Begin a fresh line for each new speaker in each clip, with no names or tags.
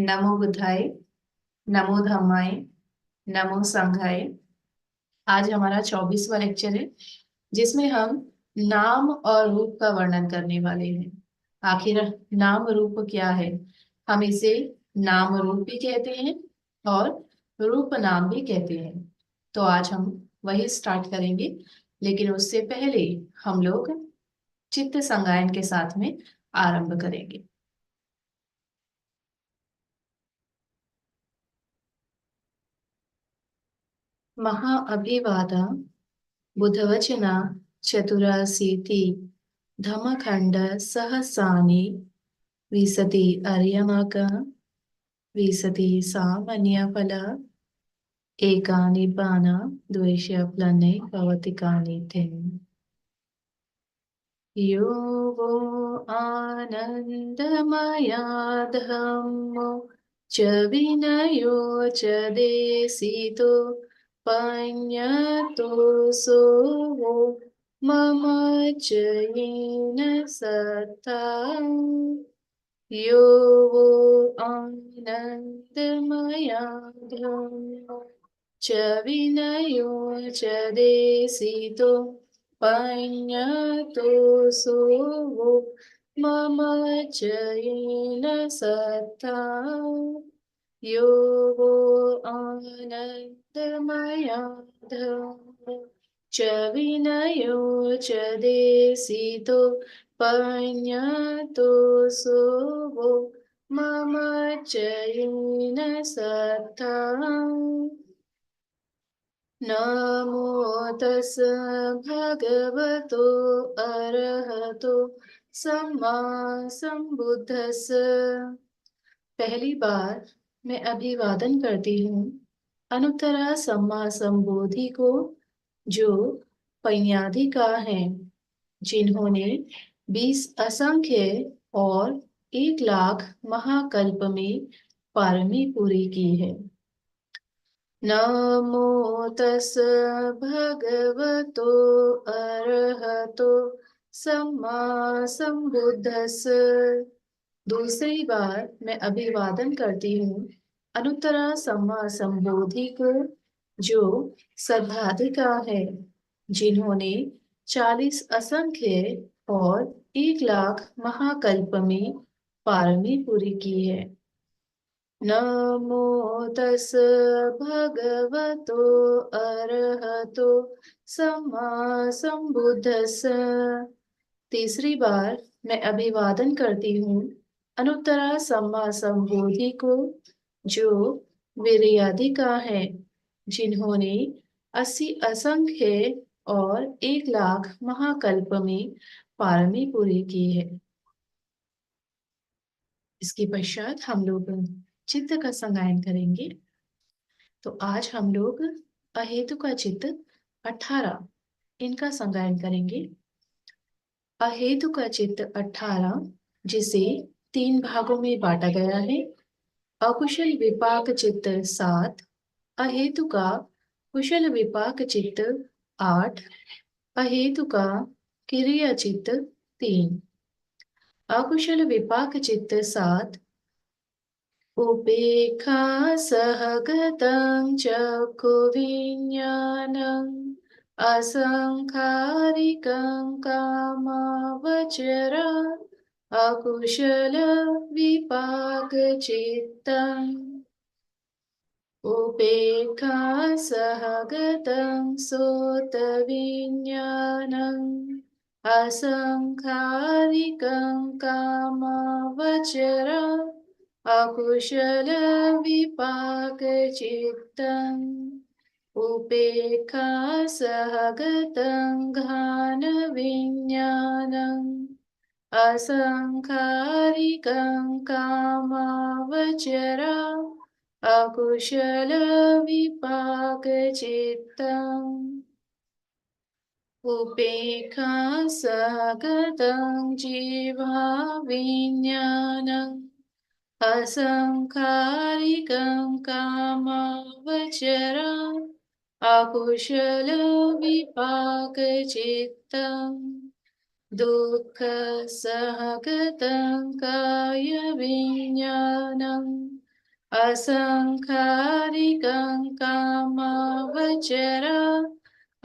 नमो बुद्धाय, नमो धम्माय, नमो संघाय। आज हमारा 24वां लेक्चर है जिसमें हम नाम और रूप का वर्णन करने वाले हैं। आखिर नाम रूप क्या है? हम इसे नाम रूप भी कहते हैं और रूप नाम भी कहते हैं। तो आज हम वही स्टार्ट करेंगे, लेकिन उससे पहले हम लोग चित्त संगायन के साथ में आरंभ करेंगे। महाअभिवादा बुधवचना चतुराशीति धमखंड सहसानि विशति अर्यमक विशति सामान्यफल एकानि बाना द्वेषफलने भवतिकानि थिन्। यो वो आनन्दमया धम्मो च विनयो च देशितो पඤ्यतो सो वो मम च येन सत्ता। यो वो आनन्दमया धम्मो च विनयो च देशितो पඤ्यतो सो वो मम च येन सत्ता। यो वो आनन्दमया धम्मो च विनयो च देशितो पඤ्यतो सो वो मम च येन सत्ता। नमो तस् भगवतो अरहतो सम्मा संबुद्धस्स। पहली बार मैं अभिवादन करती हूँ अनुत्तरा सम्मा संबोधि को, जो पैण्याधिका हैं, जिन्होंने 20 असंख्य और 1 लाख महाकल्प में पारमी पूरी की है। नमो तस् भगवतो अरहतो सम्मा संबुद्धस्स। दूसरी बार मैं अभिवादन करती हूँ अनुत्तरा सम्मा संबोधि को, जो सद्भाधिका है, जिन्होंने 40 असंख्य और 1 लाख महाकल्प में पारमी पूरी की है। नमो तस् भगवतो अरहतो सम्मा संबुद्धस्स। तीसरी बार मैं अभिवादन करती हूँ अनुत्तरा सम्मा संबोधि को, जो वीर्याधिका है, जिन्होंने 80 असंख्य और 1 लाख महाकल्प में पारमी पूरी की है। इसके पश्चात हम लोग चित्त का संगायन करेंगे। तो आज हम लोग अहेतु का चित्त 18 इनका संगायन करेंगे। अहेतु का चित्त 18, जिसे 3 भागों में बांटा गया है। अकुशल विपाक चित्त 7, अहेतु का कुशल विपाक चित्त 8, अहेतु का क्रिया चित्त 3। अकुशल विपाक चित्त 7, उपेक्षा सहगतं चक्षुविज्ञानम् असंखारिकं कामावचर अकुशल विपाक चित्तम्। उपेक्षा सहगतं सोतविज्ञानम् असंखारिकं कामावचर अकुशल विपाक चित्तम्। उपेक्षा सहगतं घान विज्ञानम् असंखारिकं कामावचर अकुशल विपाक चित्तम्। उपेक्षा सहगतं जिह्वा विज्ञानम् असंखारिकं कामावचर अकुशल विपाक चित्तम्। दुःख सहगतं काय विज्ञानम् असंखारिकं कामवचर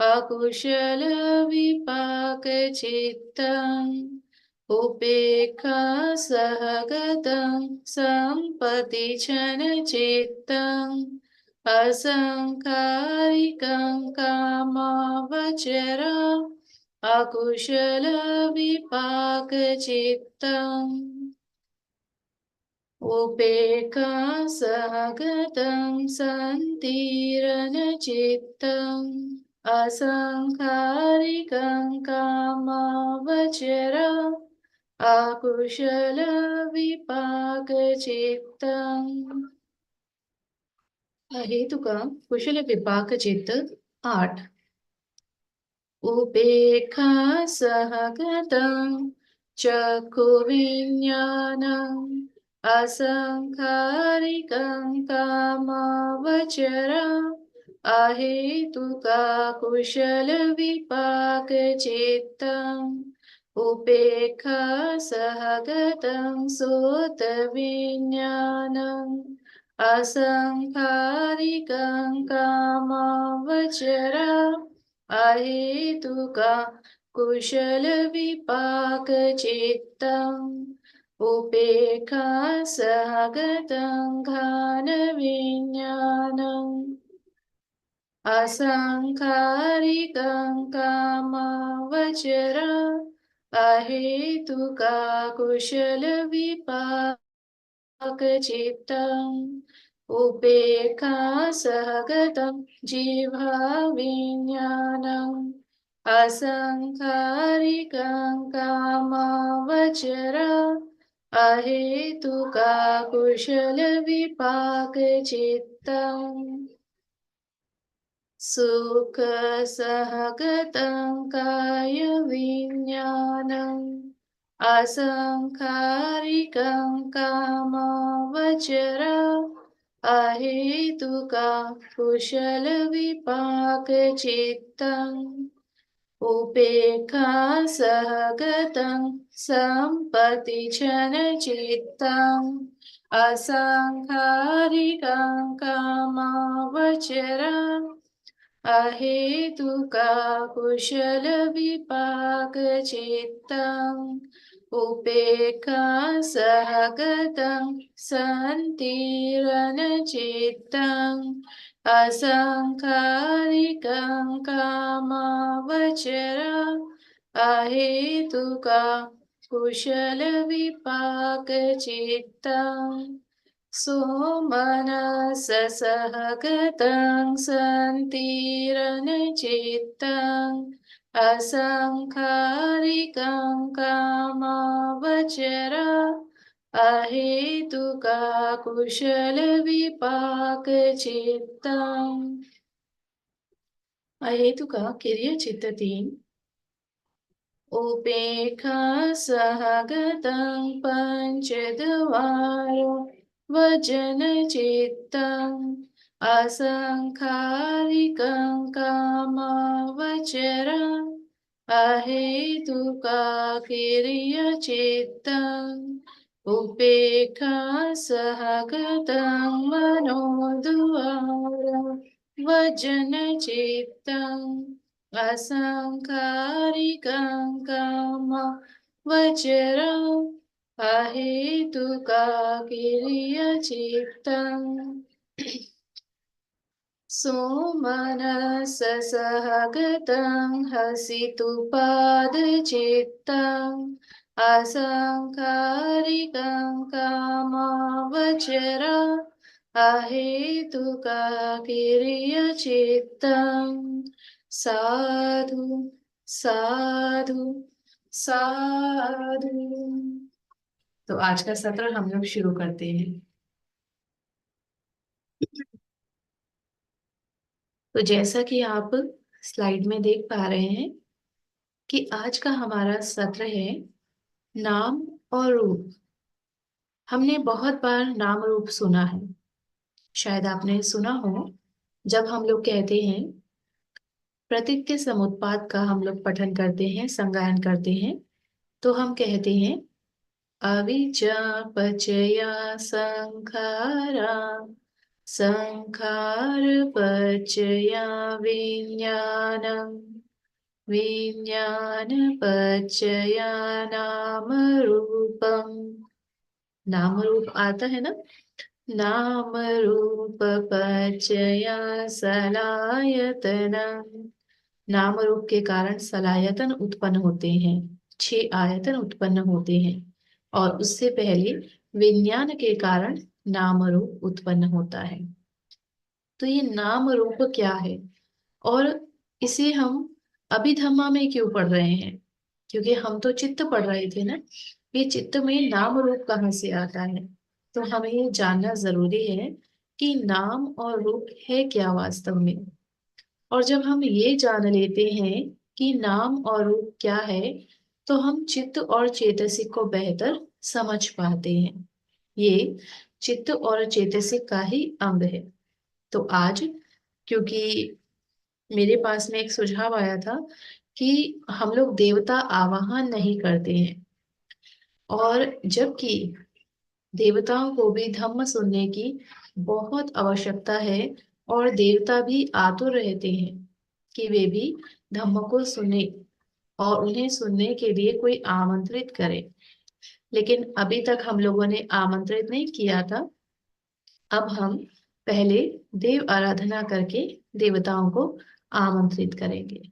अकुशल विपाकचित्तम् उपेक्षा सहगतं सम्पतिच्छनचित्तम् असंखारिकं कामवचर अकुशल विपाकचित्तम् उपेक्षा सहगतं सन्तीर्णचित्तम् असंखारिकं कामवचर अकुशल विपाकचित्तम् अहेतुक कुशल विपाक चित्त 8 उपेक्षा सहगतं चक्षुविज्ञानम् असंखारिकं कामवचर अहेतुका कुशल विपाक चित्तम् उपेक्षा सहगतं सोतविज्ञानम् असंखारिकं कामवचर अहेतुका कुशल विपाक चित्तम् उपेक्षा सहगतं ज्ञानविज्ञानम् असंखारिकं कामवचर अहेतुका कुशल विपाकचित्तम् उपेक्षा सहगतं जिह्वाविज्ञानम् असंखारिकं कामवचर अहेतुका कुशल विपाकचित्तम् सुख सहगतं कायविज्ञानम् असंखारिकं कामवचर अहेतुका कुशल विपाकचित्तम् उपेक्षा सहगतं सम्पतिच्छनचित्तम् असंखारिकं कामवचर अहेतुका कुशल विपाकचित्तम् उपेक्षा सहगतं सन्तीर्णचित्तम् असंखारिकं कामवचर अहेतुका कुशल विपाकचित्तम् सोमनस सहगतं सन्तीर्णचित्तम् असंखारिकं कामवचर अहेतुका कुशल विपाकचित्तम् अहेतुका किर्य चित्त 3 उपेक्षा सहगतं पंचद्वार वजनचित्तम् असंखारिकं कामवचर अहेतुका किर्यचित्तम् उपेक्षा सहगतं मनोद्वार वजनचित्तम् असंखारिकं कामवचर अहेतुका किर्यचित्तम् सोमनस सहगतं हसितुपादचित्तम् असंखारिकं कामवचर अहेतुका किर्यचित्तम् साधु साधु साधु। तो आज का सत्र हम लोग शुरू करते हैं। तो जैसा कि आप स्लाइड में देख पा रहे हैं कि आज का हमारा सत्र है नाम और रूप। हमने बहुत बार नाम रूप सुना है, शायद आपने सुना हो। जब हम लोग कहते हैं प्रतीक के समुत्पाद का हम लोग पठन करते हैं, संगायन करते हैं, तो हम कहते हैं अविद्या पचया संखारा संखार पचया विज्ञानम विज्ञान पचया नाम रूपम। नाम रूप आता है ना। नाम रूप पचया सलायतनम। नाम रूप के कारण सलायतन उत्पन्न होते हैं, 6 आयतन उत्पन्न होते हैं। और उससे पहले विज्ञान के कारण नाम रूप उत्पन्न होता है। तो ये नाम रूप क्या है और इसे हम अभिधम्मा में क्यों पढ़ रहे हैं? क्योंकि हम तो चित्त पढ़ रहे थे ना। ये चित्त में नाम रूप कहाँ से आता है? तो हमें ये जानना जरूरी है कि नाम और रूप है क्या वास्तव में। और जब हम ये जान लेते हैं कि नाम और रूप क्या है, तो हम चित्त और चेतसिक को बेहतर समझ पाते हैं। ये चित्त और चेतसिक का ही अंग है। तो आज, क्योंकि मेरे पास में एक सुझाव आया था कि हम लोग देवता आवाहन नहीं करते हैं, और जबकि देवताओं को भी धम्म सुनने की बहुत आवश्यकता है, और देवता भी आतुर रहते हैं कि वे भी धम्म को सुने और उन्हें सुनने के लिए कोई आमंत्रित करे। लेकिन अभी तक हम लोगों ने आमंत्रित नहीं किया था। अब हम पहले देव आराधना करके देवताओं को आमंत्रित करेंगे।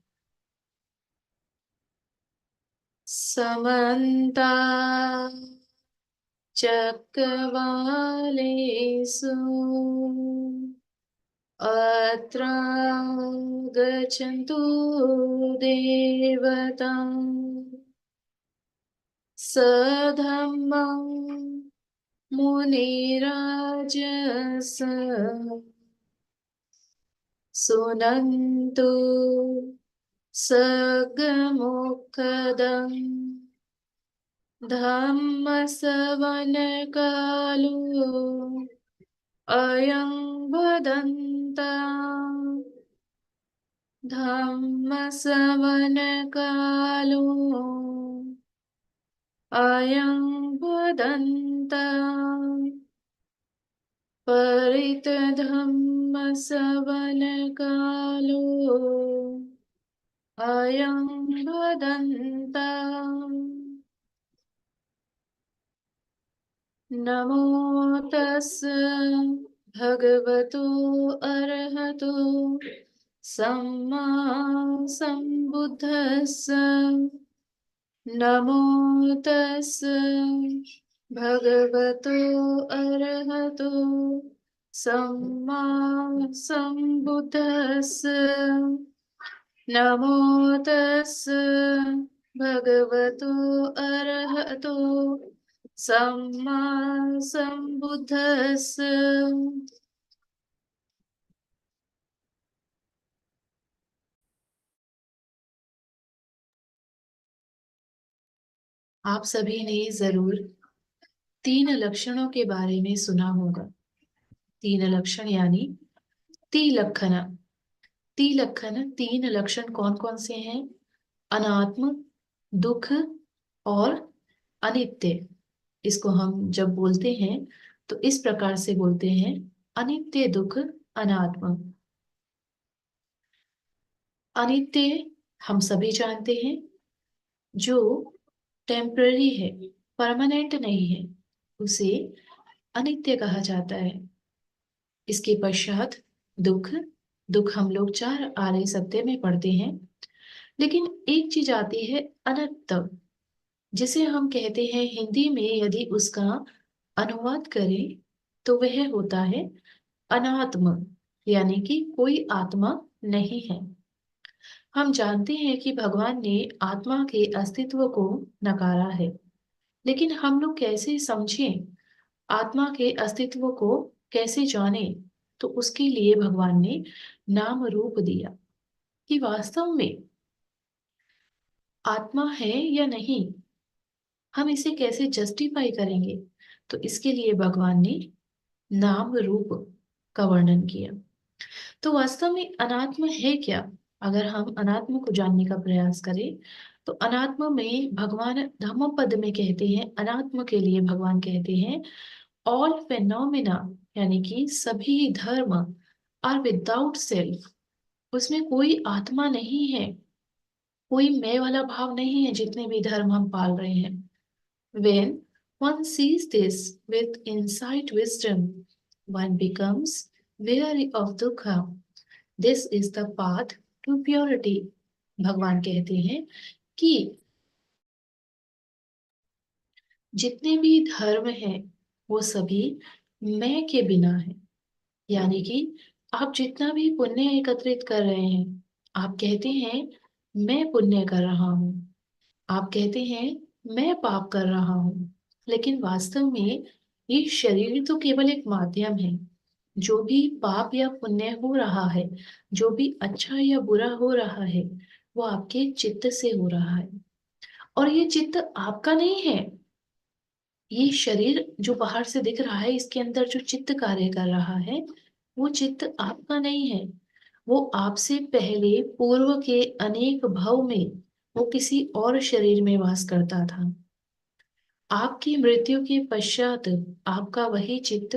समन्ता चक्रवालेषु अत्र गच्छन्तु देवता सधम्मं मुनिराजस सुनन्तु सगमुखदम् धम्मसवनकालो अयं वदन्ता धम्मसवनकालो अयं वदन्ता परितधम्मसवनकालो अयं वदन्ता। नमो तस् भगवतो अरहतो सम्मा सम्बुद्धस्स। नमो तस् भगवतो अरहतो सम्मा सम्बुद्धस्स। नमो तस् भगवतो अरहतो सम्मा सम्बुद्धस्स। आप सभी ने जरूर 3 लक्षणों के बारे में सुना होगा। 3 लक्षण यानी तिलक्षण। तिलक्षण 3 लक्षण कौन कौन से हैं? अनात्म, दुख और अनित्य। इसको हम जब बोलते हैं तो इस प्रकार से बोलते हैं, अनित्य दुख अनात्म। अनित्य हम सभी जानते हैं, जो टेम्पररी है, परमानेंट नहीं है, उसे अनित्य कहा जाता है। इसके पश्चात दुख। दुख हम लोग 4 आर्य सत्य में पढ़ते हैं। लेकिन एक चीज आती है अनंत, जिसे हम कहते हैं हिंदी में यदि उसका अनुवाद करें तो वह होता है अनात्म, यानी कि कोई आत्मा नहीं है। हम जानते हैं कि भगवान ने आत्मा के अस्तित्व को नकारा है, लेकिन हम लोग कैसे समझें, आत्मा के अस्तित्व को कैसे जाने? तो उसके लिए भगवान ने नाम रूप दिया कि वास्तव में आत्मा है या नहीं, हम इसे कैसे जस्टिफाई करेंगे। तो इसके लिए भगवान ने नाम रूप का वर्णन किया। तो वास्तव में अनात्म है क्या? अगर हम अनात्म को जानने का प्रयास करें तो अनात्म में भगवान धम्मपद में कहते हैं, अनात्म के लिए भगवान कहते हैं ऑल फेनोमेना, यानी कि सभी धर्म आर विदाउट सेल्फ, उसमें कोई आत्मा नहीं है, कोई मैं वाला भाव नहीं है जितने भी धर्म हम पाल रहे हैं। When one sees this with insight wisdom, one becomes weary of dukkha. This is the path to purity. भगवान कहते हैं कि जितने भी धर्म हैं वो सभी मैं के बिना है, यानी कि आप जितना भी पुण्य एकत्रित कर रहे हैं, आप कहते हैं मैं पुण्य कर रहा हूँ, आप कहते हैं मैं पाप कर रहा हूँ, लेकिन वास्तव में ये शरीर तो केवल एक माध्यम है। जो भी पाप या पुण्य हो रहा है, जो भी अच्छा या बुरा हो रहा है, वो आपके चित्त से हो रहा है, और ये चित्त आपका नहीं है। ये शरीर जो बाहर से दिख रहा है, इसके अंदर जो चित्त कार्य कर रहा है, वो चित्त आपका नहीं है। वो आपसे पहले पूर्व के अनेक भव में वो किसी और शरीर में वास करता था। आपकी मृत्यु के पश्चात आपका वही चित्त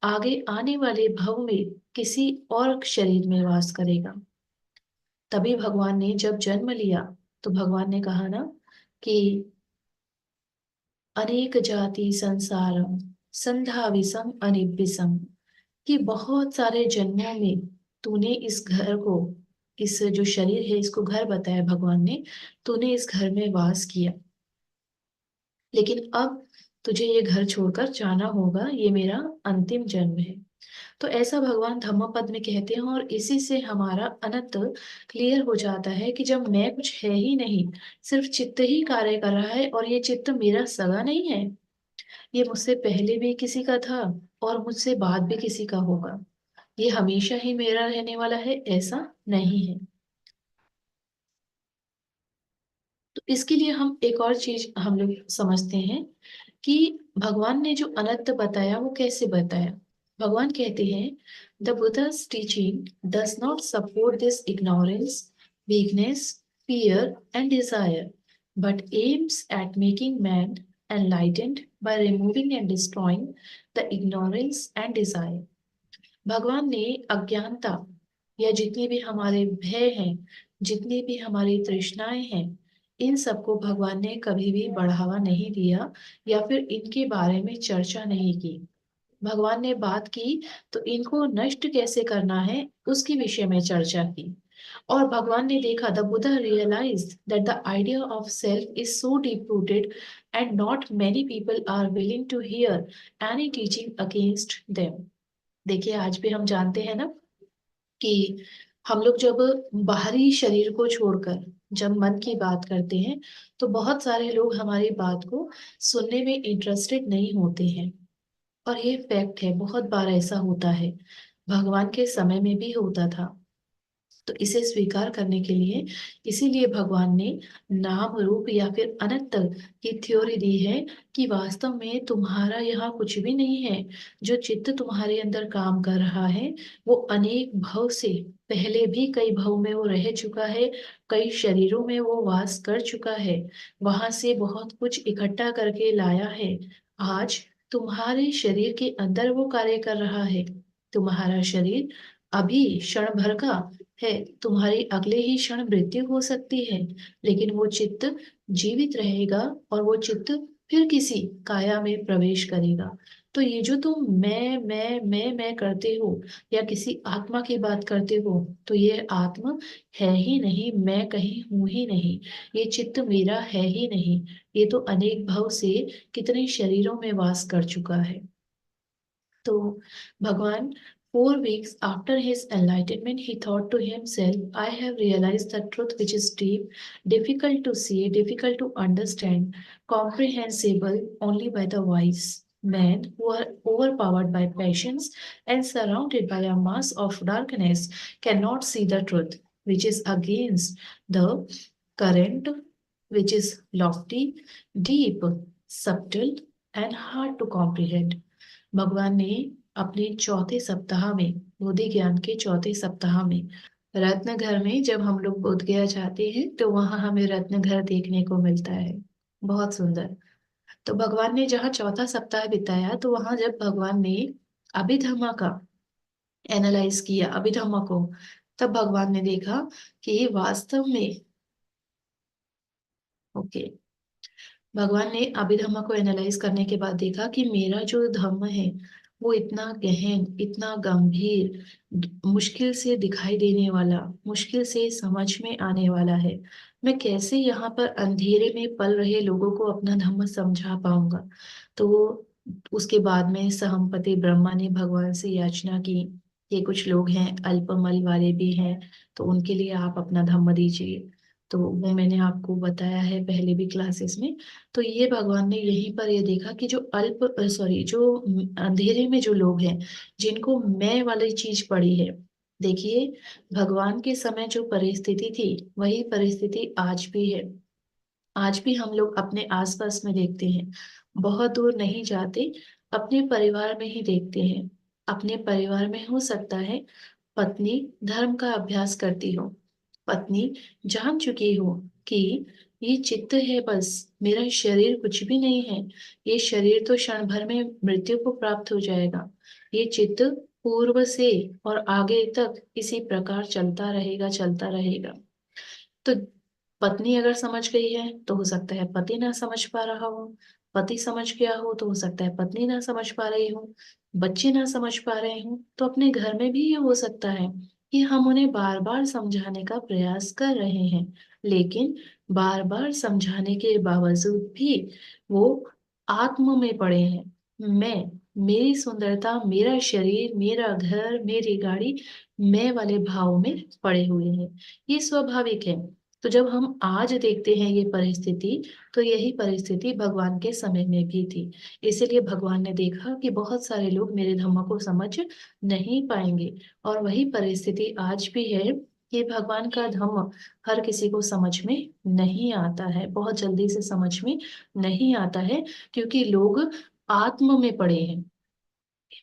आगे आने वाले भव में किसी और शरीर में वास करेगा। तभी भगवान ने जब जन्म लिया तो भगवान ने कहा ना कि अनेक जाति संसारम संधा विषम अनिबिसम, कि बहुत सारे जन्मों में तूने इस घर को, इस जो शरीर है इसको घर बताया भगवान ने, तूने इस घर में वास किया, लेकिन अब तुझे ये घर छोड़कर जाना होगा, ये मेरा अंतिम जन्म है। तो ऐसा भगवान धम्मपद में कहते हैं, और इसी से हमारा अनंत क्लियर हो जाता है कि जब मैं कुछ है ही नहीं, सिर्फ चित्त ही कार्य कर रहा है, और ये चित्त मेरा सगा नहीं है, ये मुझसे पहले भी किसी का था और मुझसे बाद भी किसी का होगा, ये हमेशा ही मेरा रहने वाला है, ऐसा नहीं है। तो इसके लिए हम एक और चीज हम लोग समझते हैं कि भगवान ने जो अनंत बताया वो कैसे बताया। भगवान कहते हैं the Buddha's teaching does not support this ignorance, weakness, fear and desire, but aims at making man enlightened by removing and destroying the ignorance and desire. भगवान ने अज्ञानता या जितने भी हमारे भय हैं, जितनी भी हमारी तृष्णाएं हैं, इन सबको भगवान ने कभी भी बढ़ावा नहीं दिया या फिर इनके बारे में चर्चा नहीं की। भगवान ने बात की तो इनको नष्ट कैसे करना है उसके विषय में चर्चा की। और भगवान ने देखा, the Buddha realised that the idea of self is so deep rooted and not many people are willing to hear any teaching against them. देखिए आज भी हम जानते हैं ना कि हम लोग जब बाहरी शरीर को छोड़कर जब मन की बात करते हैं, तो बहुत सारे लोग हमारी बात को सुनने में इंटरेस्टेड नहीं होते हैं, और ये फैक्ट है, बहुत बार ऐसा होता है, भगवान के समय में भी होता था। तो इसे स्वीकार करने के लिए, इसीलिए भगवान ने नाम रूप या फिर अनंत की थ्योरी दी है कि वास्तव में तुम्हारा यहाँ कुछ भी नहीं है। जो चित्त तुम्हारे अंदर काम कर रहा है वो अनेक भव से पहले भी कई भव में वो रह चुका है, कई शरीरों में वो वास कर चुका है, वहां से बहुत कुछ इकट्ठा करके लाया है। आज तुम्हारे शरीर के अंदर वो कार्य कर रहा है। तुम्हारा शरीर अभी क्षण भर का है, तुम्हारी अगले ही क्षण मृत्यु हो सकती है, लेकिन वो चित्त जीवित रहेगा और वो चित्त फिर किसी काया में प्रवेश करेगा। तो ये जो तुम मैं करते हो या किसी आत्मा की बात करते हो, तो ये आत्मा है ही नहीं, मैं कहीं हूं ही नहीं, ये चित्त मेरा है ही नहीं, ये तो अनेक भव से कितने शरीरों में वास कर चुका है। तो भगवान 4 weeks after his enlightenment, he thought to himself, I have realized the truth which is deep, difficult to see, difficult to understand, comprehensible only by the wise. Men who are overpowered by passions and surrounded by a mass of darkness cannot see the truth, which is against the current, which is lofty, deep, subtle, and hard to comprehend. भगवान ने अपने चौथे सप्ताह में, बोधि ज्ञान के चौथे सप्ताह में रत्नघर में जब हम लोग बोध गया जाते हैं तो वहां हमें रत्नघर देखने को मिलता है। बहुत सुंदर। तो भगवान ने जहाँ चौथा सप्ताह बिताया तो वहां जब भगवान ने अभिधर्मा का एनालाइज किया, अभिधर्मा को, तब भगवान ने देखा कि वास्तव में, ओके, भगवान ने अभिधर्म को एनालाइज करने के बाद देखा कि मेरा जो धर्म है वो इतना गहन, इतना गंभीर, मुश्किल से दिखाई देने वाला, मुश्किल से समझ में आने वाला है। मैं कैसे यहाँ पर अंधेरे में पल रहे लोगों को अपना धर्म समझा पाऊंगा। तो उसके बाद में सहमपति ब्रह्मा ने भगवान से याचना की कि कुछ लोग हैं, अल्पमल वाले भी हैं, तो उनके लिए आप अपना धम्म दीजिए। तो वो मैंने आपको बताया है पहले भी क्लासेस में। तो ये भगवान ने यहीं पर ये देखा कि जो जो अंधेरे में जो लोग हैं, जिनको मैं वाली चीज पड़ी है। देखिए, भगवान के समय जो परिस्थिति थी वही परिस्थिति आज भी है। आज भी हम लोग अपने आसपास में देखते हैं, बहुत दूर नहीं जाते, अपने परिवार में ही देखते हैं। अपने परिवार में हो सकता है पत्नी धर्म का अभ्यास करती हो, पत्नी जान चुकी हो कि ये चित्त है बस, मेरा शरीर कुछ भी नहीं है, ये शरीर तो क्षण भर में मृत्यु को प्राप्त हो जाएगा, ये चित्त पूर्व से और आगे तक इसी प्रकार चलता रहेगा, चलता रहेगा। तो पत्नी अगर समझ गई है तो हो सकता है पति ना समझ पा रहा हो, पति समझ गया हो तो हो सकता है पत्नी ना समझ पा रही हो, बच्चे ना समझ पा रहे हो, तो अपने घर में भी ये हो सकता है कि हम उन्हें बार बार समझाने का प्रयास कर रहे हैं, लेकिन बार बार समझाने के बावजूद भी वो आत्म में पड़े हैं। मैं, मेरी सुंदरता, मेरा शरीर, मेरा घर, मेरी गाड़ी, मैं वाले भाव में पड़े हुए हैं। ये स्वाभाविक है। तो जब हम आज देखते हैं ये परिस्थिति, तो यही परिस्थिति भगवान के समय में भी थी। इसीलिए भगवान ने देखा कि बहुत सारे लोग मेरे धम्म को समझ नहीं पाएंगे, और वही परिस्थिति आज भी है कि भगवान का धम्म हर किसी को समझ में नहीं आता है, बहुत जल्दी से समझ में नहीं आता है, क्योंकि लोग आत्म में पड़े हैं,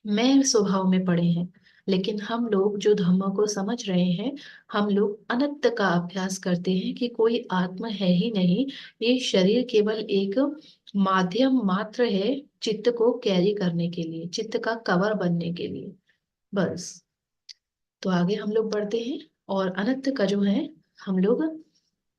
मैं स्वभाव में पड़े हैं। लेकिन हम लोग जो धम्म को समझ रहे हैं, हम लोग अनंत का अभ्यास करते हैं कि कोई आत्म है ही नहीं, ये शरीर केवल एक माध्यम मात्र है चित्त को कैरी करने के लिए, चित्त का कवर बनने के लिए, बस। तो आगे हम लोग बढ़ते हैं, और अनंत का जो है, हम लोग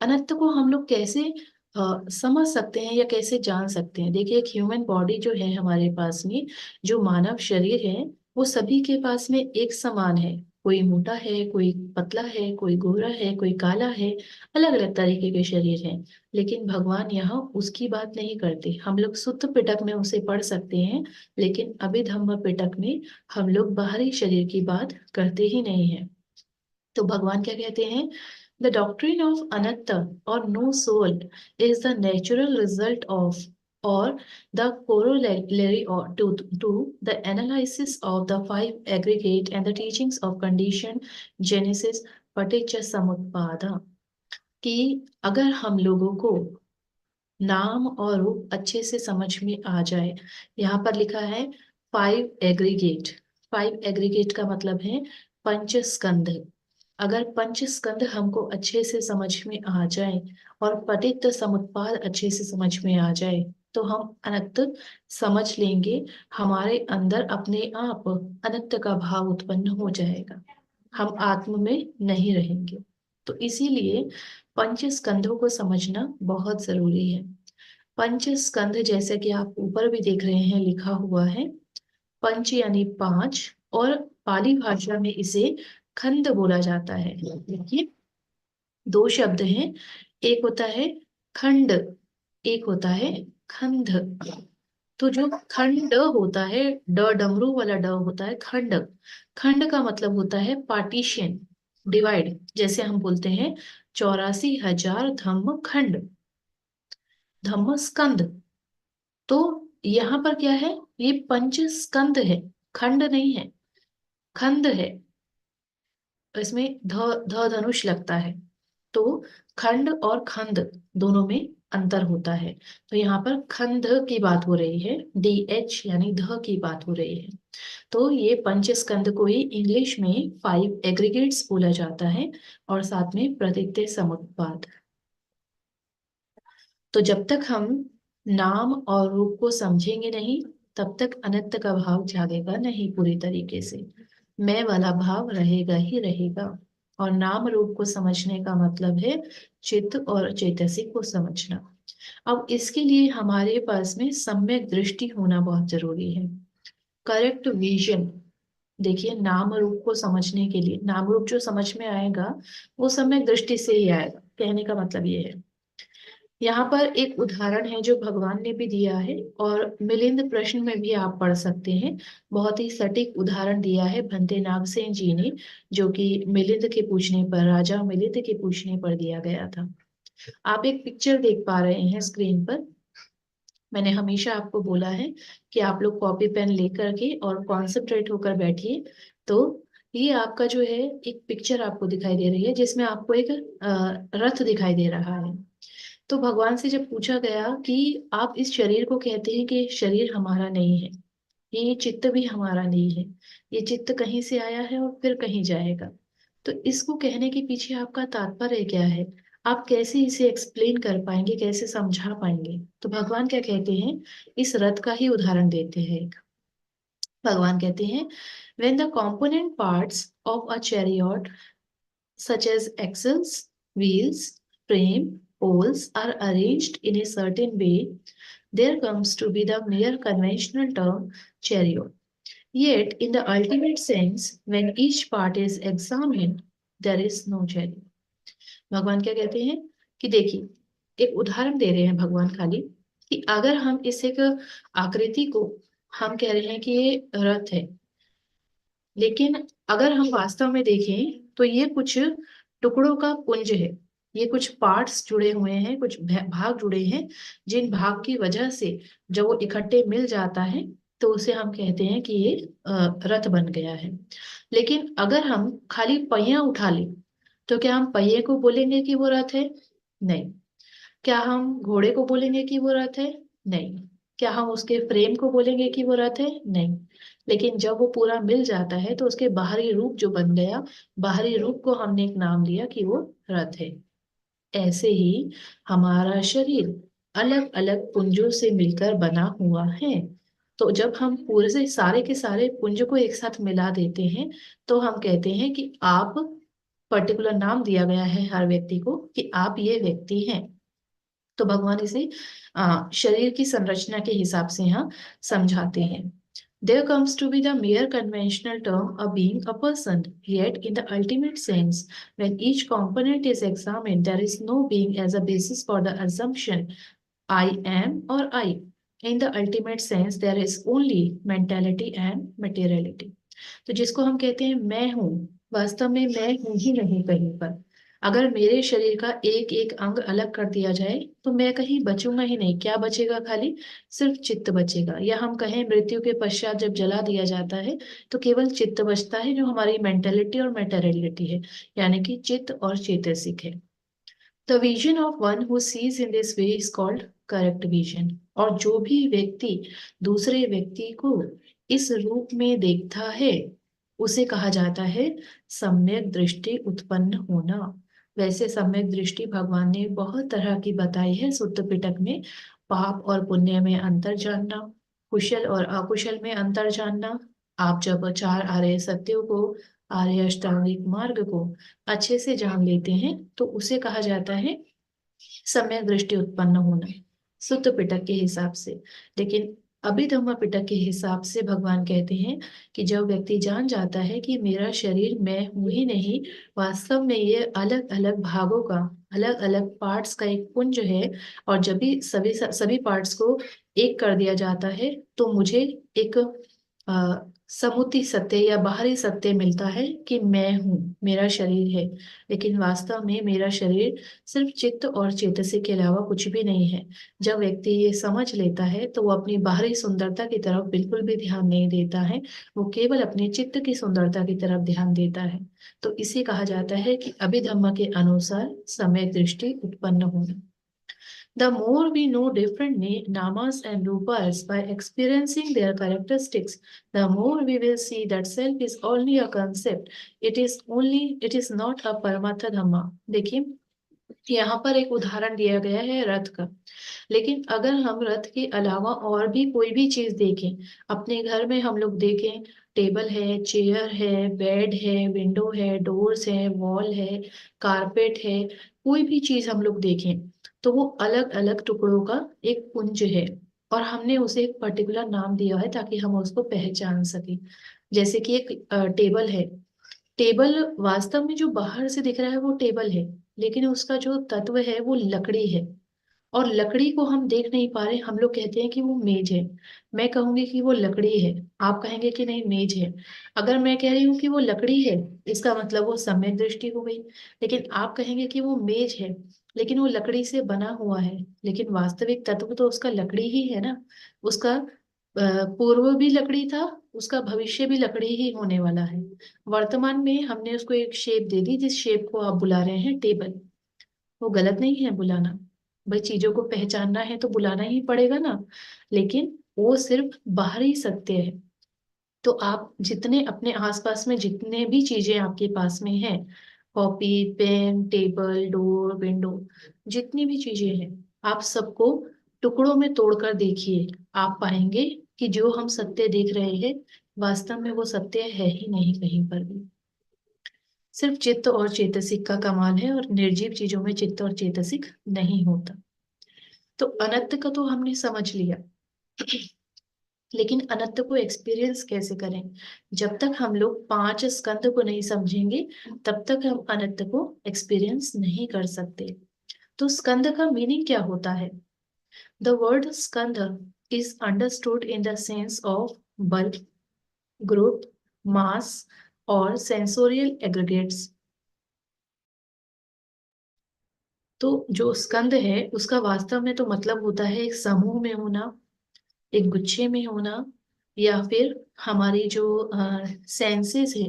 अनंत को हम लोग कैसे समझ सकते हैं या कैसे जान सकते हैं। देखिए, एक ह्यूमन बॉडी जो है हमारे पास में, जो मानव शरीर है, वो सभी के पास में एक समान है। कोई मोटा है, कोई पतला है, कोई गोरा है, कोई काला है, अलग अलग तरीके के शरीर हैं। लेकिन भगवान यहाँ उसकी बात नहीं करते। हम लोग सुत्त पिटक में उसे पढ़ सकते हैं, लेकिन अभिधम्म पिटक में हम लोग बाहरी शरीर की बात करते ही नहीं है। तो भगवान क्या कहते हैं? The doctrine of anatta or no soul is the natural result of, or the corollary or to the analysis of the five aggregate and the teachings of condition genesis paticca samutpada। कि अगर हम लोगों को नाम और रूप अच्छे से समझ में आ जाए, यहाँ पर लिखा है फाइव एग्रीगेट। फाइव एग्रीगेट का मतलब है पंच स्कंध। अगर पंच स्कंध हमको अच्छे से समझ में आ जाए और पतित समुत्पाद अच्छे से समझ में आ जाए, तो हम अनंत समझ लेंगे। हमारे अंदर अपने आप अनंत का भाव उत्पन्न हो जाएगा, हम आत्म में नहीं रहेंगे। तो इसीलिए पंच स्कंधों को समझना बहुत जरूरी है। पंच स्कंध जैसे कि आप ऊपर भी देख रहे हैं लिखा हुआ है, पंच यानी पांच, और पाली भाषा में इसे खंड बोला जाता है। देखिए, दो शब्द हैं, एक होता है खंड, एक होता है खंड। तो जो खंड होता है, ड डमरू वाला ड होता है खंड। खंड का मतलब होता है पार्टीशन, डिवाइड। जैसे हम बोलते हैं 84,000 धम्म खंड, धम्म स्कंद। तो यहाँ पर क्या है? ये पंच स्कंद है, खंड नहीं है, खंड है। इसमें ध ध धनुष लगता है। तो खंड और खंड दोनों में अंतर होता है। तो यहाँ पर खंड की बात हो रही है, DH यानी ध की बात हो रही है। तो ये पंचस्कंद को ही इंग्लिश में 5 एग्रीगेट्स बोला जाता है और साथ में प्रत्यय समुत्पाद। तो जब तक हम नाम और रूप को समझेंगे नहीं, तब तक अनित्य का भाव जागेगा नहीं पूरी तरीके से। मैं वाला भाव रहेगा ही रहेगा। और नाम रूप को समझने का मतलब है चित्त और चैतसिक को समझना। अब इसके लिए हमारे पास में सम्यक दृष्टि होना बहुत जरूरी है, करेक्ट विजन। देखिए, नाम रूप को समझने के लिए, नाम रूप जो समझ में आएगा वो सम्यक दृष्टि से ही आएगा, कहने का मतलब ये है। यहाँ पर एक उदाहरण है जो भगवान ने भी दिया है और मिलिंद प्रश्न में भी आप पढ़ सकते हैं। बहुत ही सटीक उदाहरण दिया है भंते नागसेन जी ने, जो कि मिलिंद के पूछने पर, राजा मिलिंद के पूछने पर दिया गया था। आप एक पिक्चर देख पा रहे हैं स्क्रीन पर। मैंने हमेशा आपको बोला है कि आप लोग कॉपी पेन लेकर के और कॉन्सेंट्रेट होकर बैठिए। तो ये आपका जो है, एक पिक्चर आपको दिखाई दे रही है जिसमें आपको एक रथ दिखाई दे रहा है। तो भगवान से जब पूछा गया कि आप इस शरीर को कहते हैं कि शरीर हमारा नहीं है, ये चित्त भी हमारा नहीं है, ये चित्त कहीं से आया है और फिर कहीं जाएगा, तो इसको कहने के पीछे आपका तात्पर्य क्या है? आप कैसे इसे एक्सप्लेन कर पाएंगे, कैसे समझा पाएंगे? तो भगवान क्या कहते हैं, इस रथ का ही उदाहरण देते हैं एक। भगवान कहते हैं, when the component parts of a chariot such as axles, wheels, frame, poles are arranged in a certain way, there comes to be the mere conventional term chariot. Yet, in the ultimate sense, when each part is examined, there is no chariot. भगवान क्या कहते हैं कि देखिए, एक उदाहरण दे रहे हैं भगवान खाली, कि अगर हम इस एक आकृति को, हम कह रहे हैं कि ये रथ है, लेकिन अगर हम वास्तव में देखें तो ये कुछ टुकड़ों का पुंज है। ये कुछ पार्ट्स जुड़े हुए हैं, कुछ भाग जुड़े हैं, जिन भाग की वजह से जब वो इकट्ठे मिल जाता है तो उसे हम कहते हैं कि ये रथ बन गया है। लेकिन अगर हम खाली पहिया उठा लें तो क्या हम पहिए को बोलेंगे कि वो रथ है? नहीं। क्या हम घोड़े को बोलेंगे कि वो रथ है? नहीं। क्या हम उसके फ्रेम को बोलेंगे कि वो रथ है? नहीं। लेकिन जब वो पूरा मिल जाता है तो उसके बाहरी रूप जो बन गया, बाहरी रूप को हमने एक नाम दिया कि वो रथ है। ऐसे ही हमारा शरीर अलग अलग पुंजों से मिलकर बना हुआ है। तो जब हम पूरे से सारे के सारे पुंज को एक साथ मिला देते हैं तो हम कहते हैं कि आप, पर्टिकुलर नाम दिया गया है हर व्यक्ति को कि आप ये व्यक्ति हैं। तो भगवान इसे शरीर की संरचना के हिसाब से यहाँ समझाते हैं। There comes to be the mere conventional term of being a person, yet in the ultimate sense, when each component is examined, there is no being as a basis for the assumption I am or I. In the ultimate sense, there is only mentality and materiality. तो जिसको हम कहते हैं मैं हूँ, वास्तव में मैं हूँ ही नहीं कहीं पर। अगर मेरे शरीर का एक एक अंग अलग कर दिया जाए तो मैं कहीं बचूंगा ही नहीं। क्या बचेगा? खाली सिर्फ चित्त बचेगा। या हम कहें मृत्यु के पश्चात जब जला दिया जाता है तो केवल चित्त बचता है, जो हमारी मेंटेलिटी और मेटेरियलिटी है, यानी कि चित्त और चेतसिक है। The vision of one who seize in this way is called correct vision. और जो भी व्यक्ति दूसरे व्यक्ति को इस रूप में देखता है उसे कहा जाता है सम्यक दृष्टि उत्पन्न होना। वैसे सम्यक दृष्टि भगवान ने बहुत तरह की बताई है सुत्त पिटक में। पाप और पुण्य में अंतर जानना, कुशल और अकुशल में अंतर जानना। आप जब चार आर्य सत्यों को, आर्य अष्टांगिक मार्ग को अच्छे से जान लेते हैं तो उसे कहा जाता है सम्यक दृष्टि उत्पन्न होना, सुत्त पिटक के हिसाब से। लेकिन अभिधम्म पिटक के हिसाब से भगवान कहते हैं कि जब व्यक्ति जान जाता है कि मेरा शरीर मैं हूं ही नहीं, वास्तव में ये अलग अलग भागों का, अलग अलग पार्ट्स का एक पुंज है, और जब भी सभी सभी पार्ट्स को एक कर दिया जाता है तो मुझे एक समूती सत्य या बाहरी सत्य मिलता है कि मैं हूँ, मेरा शरीर है। लेकिन वास्तव में मेरा शरीर सिर्फ चित्त और चेतसिक के अलावा कुछ भी नहीं है। जब व्यक्ति ये समझ लेता है तो वो अपनी बाहरी सुंदरता की तरफ बिल्कुल भी ध्यान नहीं देता है, वो केवल अपने चित्त की सुंदरता की तरफ ध्यान देता है। तो इसे कहा जाता है कि अभिधम्म के अनुसार सम्यक दृष्टि उत्पन्न होना। The more we know different namas and rupas by experiencing their characteristics, the more we will see that self is only a concept. It is not a paramatha dhamma. देखिए यहाँ पर एक उदाहरण दिया गया है रथ का। लेकिन अगर हम रथ के अलावा और भी कोई भी चीज देखें, अपने घर में हम लोग देखें, टेबल है, चेयर है, बेड है, विंडो है, डोर्स है, वॉल है, कारपेट है, कोई भी चीज हम लोग देखें तो वो अलग अलग टुकड़ों का एक पुंज है। और हमने उसे एक पर्टिकुलर नाम दिया है ताकि हम उसको पहचान सके। जैसे कि एक टेबल है। टेबल वास्तव में जो बाहर से दिख रहा है वो टेबल है, लेकिन उसका जो तत्व है वो लकड़ी है। और लकड़ी को हम देख नहीं पा रहे, हम लोग कहते हैं कि वो मेज है। मैं कहूंगी कि वो लकड़ी है, आप कहेंगे कि नहीं मेज है। अगर मैं कह रही हूँ कि वो लकड़ी है, इसका मतलब वो सम्यक दृष्टि हो गई। लेकिन आप कहेंगे कि वो मेज है, लेकिन वो लकड़ी से बना हुआ है। लेकिन वास्तविक तत्व तो उसका लकड़ी ही है ना। उसका पूर्व भी लकड़ी था, उसका भविष्य भी लकड़ी ही होने वाला है। वर्तमान में हमने उसको एक शेप दे दी, जिस शेप को आप बुला रहे हैं टेबल। वो गलत नहीं है बुलाना। भाई चीजों को पहचानना है तो बुलाना ही पड़ेगा ना। लेकिन वो सिर्फ बाहरी सत्य है। तो आप जितने अपने आसपास में जितने भी चीजें आपके पास में हैं, copy, pen, table, door, window, जितनी भी चीजें हैं, आप सबको टुकड़ों में तोड़कर देखिए। आप पाएंगे कि जो हम सत्य देख रहे हैं, वास्तव में वो सत्य है ही नहीं कहीं पर भी। सिर्फ चित्त और चेतसिक का कमाल है, और निर्जीव चीजों में चित्त और चेतसिक नहीं होता। तो अनंत का तो हमने समझ लिया। लेकिन अनंत को एक्सपीरियंस कैसे करें? जब तक हम लोग पांच स्कंद को नहीं समझेंगे, तब तक हम अनंत को एक्सपीरियंस नहीं कर सकते। तो स्कंद का मीनिंग क्या होता है? The word skandha is understood in the sense of bulk, group, mass और सेंसोरियल एग्रीगेट्स। तो जो स्कंद है उसका वास्तव में तो मतलब होता है एक समूह में होना, एक गुच्छे में होना, या फिर हमारी जो सेंसेस है,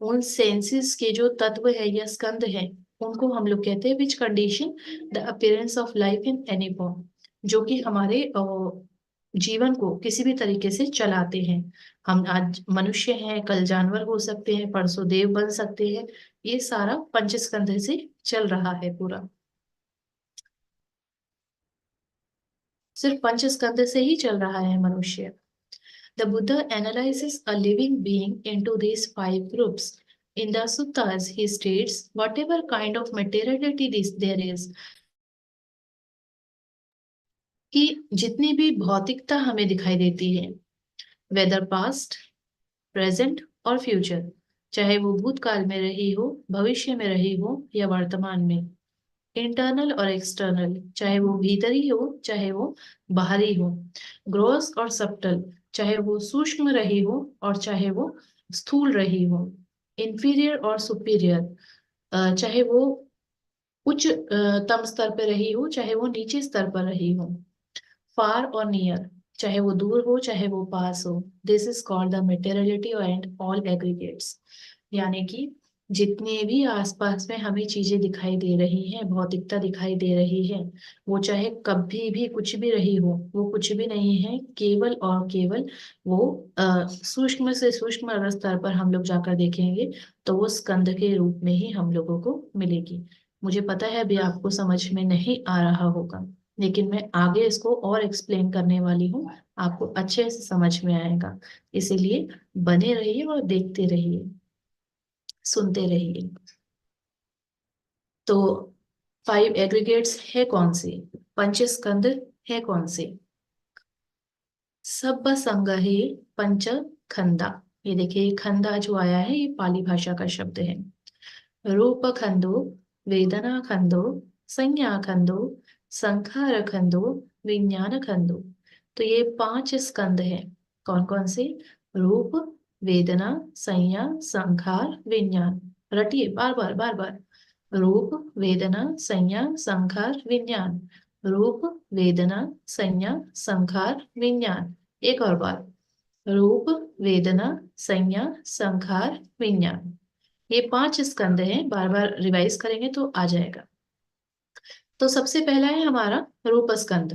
उन सेंसेस के जो तत्व है या स्कंद है, उनको हम लोग कहते हैं which condition the appearance of life in any form, जो कि हमारे जीवन को किसी भी तरीके से चलाते हैं। हम आज मनुष्य हैं, कल जानवर हो सकते हैं, परसों देव बन सकते हैं। ये सारा पंचस्कंध से चल रहा है पूरा। सिर्फ पंचस्कंद से ही चल रहा है मनुष्य। The Buddha analyzes a living being into these five groups. In the suttas, he states whatever kind of materiality there is, कि जितनी भी भौतिकता हमें दिखाई देती है, वेदर पास्ट, प्रेजेंट और फ्यूचर, चाहे वो भूतकाल में रही हो, भविष्य में रही हो या वर्तमान में, इंटरनल और एक्सटर्नल, चाहे वो भीतरी हो चाहे वो बाहरी हो, ग्रॉस और सब्टल, चाहे वो सूक्ष्म रही हो और चाहे वो स्थूल रही हो, इंफीरियर और सुपीरियर, चाहे वो उच्च तम स्तर पर रही हो चाहे वो नीचे स्तर पर रही हो, फार और नियर, चाहे वो दूर हो चाहे वो पास हो। This is called the materiality and all aggregates. यानी कि जितने भी आसपास में हमें चीजें दिखाई दे रही हैं, भौतिकता दिखाई दे रही है, वो चाहे कभी भी कुछ भी रही हो, वो कुछ भी नहीं है, केवल और केवल वो सूक्ष्म से सूक्ष्म अगर स्तर पर हम लोग जाकर देखेंगे तो वो स्कंद के रूप में ही हम लोगों को मिलेगी। मुझे पता है अभी आपको समझ में नहीं आ रहा होगा, लेकिन मैं आगे इसको और एक्सप्लेन करने वाली हूँ, आपको अच्छे से समझ में आएगा। इसीलिए बने रहिए और देखते रहिए, सुनते रहिए। तो फाइव एग्रीगेट्स है कौन से? पंचस्कंद है कौन से? सब संग ही पंच खंदा। ये देखिए खंदा जो आया है ये पाली भाषा का शब्द है। रूप खंदो, वेदना खंदो, संज्ञा खंदो, संखार खंदो, विज्ञान खंदो। तो ये पांच स्कंद हैं। कौन कौन से? रूप, वेदना, संज्ञा, संखार, विज्ञान। रटिए बार बार बार बार। रूप, वेदना, संज्ञा, संखार, विज्ञान। रूप, वेदना, संज्ञा, संखार, विज्ञान। एक और बार। रूप, वेदना, संज्ञा, संखार, विज्ञान। ये पांच स्कंद हैं, बार बार रिवाइज करेंगे तो आ जाएगा। तो सबसे पहला है हमारा रूपस्कंध।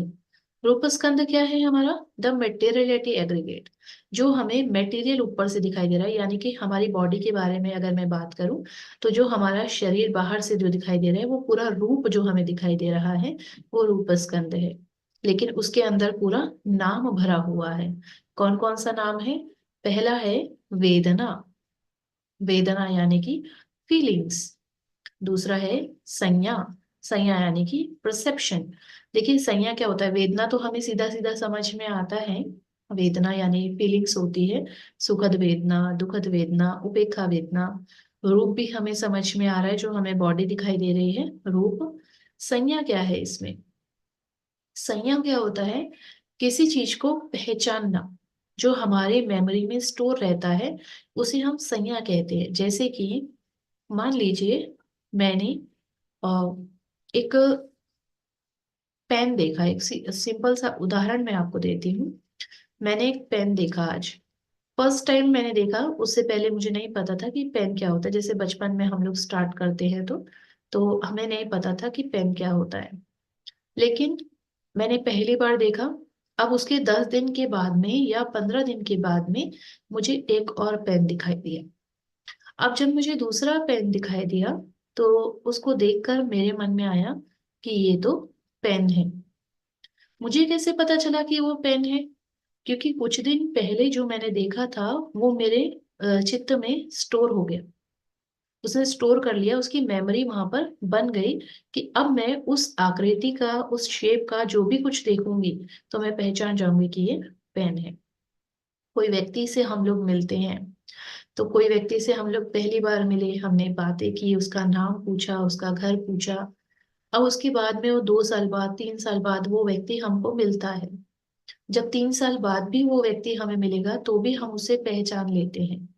रूपस्कंध क्या है हमारा? द मेटेरियलिटी एग्रीगेट, जो हमें मेटीरियल ऊपर से दिखाई दे रहा है, यानी कि हमारी बॉडी के बारे में अगर मैं बात करूं तो जो हमारा शरीर बाहर से जो दिखाई दे रहा है वो पूरा रूप जो हमें दिखाई दे रहा है वो रूपस्कंध है। लेकिन उसके अंदर पूरा नाम भरा हुआ है। कौन कौन सा नाम है? पहला है वेदना, वेदना यानी कि फीलिंग्स। दूसरा है संज्ञा, संज्ञा यानी कि परसेप्शन। देखिए संज्ञा क्या होता है? वेदना तो हमें सीधा सीधा समझ में आता है, वेदना यानी फीलिंग्स होती है, सुखद वेदना, दुखद वेदना, उपेक्षा वेदना। रूप भी हमें समझ में आ रहा है, जो हमें बॉडी दिखाई दे रही है रूप। संज्ञा क्या है इसमें? संज्ञा क्या होता है? किसी चीज को पहचानना, जो हमारे मेमोरी में स्टोर रहता है उसे हम संज्ञा कहते हैं। जैसे कि मान लीजिए मैंने अ, एक पेन देखा, एक सिंपल सा उदाहरण मैं आपको देती हूँ। मैंने एक पेन देखा आज, फर्स्ट टाइम मैंने देखा। उससे पहले मुझे नहीं पता था कि पेन क्या होता है। जैसे बचपन में हम लोग स्टार्ट करते हैं तो हमें नहीं पता था कि पेन क्या होता है। लेकिन मैंने पहली बार देखा, अब उसके 10 दिन के बाद में या 15 दिन के बाद में मुझे एक और पेन दिखाई दिया। अब जब मुझे दूसरा पेन दिखाई दिया तो उसको देखकर मेरे मन में आया कि ये तो पेन है। मुझे कैसे पता चला कि वो पेन है? क्योंकि कुछ दिन पहले जो मैंने देखा था वो मेरे चित्त में स्टोर हो गया। उसने स्टोर कर लिया, उसकी मेमोरी वहां पर बन गई कि अब मैं उस आकृति का, उस शेप का जो भी कुछ देखूंगी तो मैं पहचान जाऊंगी कि ये पेन है। कोई व्यक्ति से हम लोग मिलते हैं, तो कोई व्यक्ति से हम लोग पहली बार मिले, हमने बातें की, उसका नाम पूछा, उसका घर पूछा। अब उसके बाद में वो 2 साल बाद, 3 साल बाद वो व्यक्ति हमको मिलता है। जब 3 साल बाद भी वो व्यक्ति हमें मिलेगा तो भी हम उसे पहचान लेते हैं।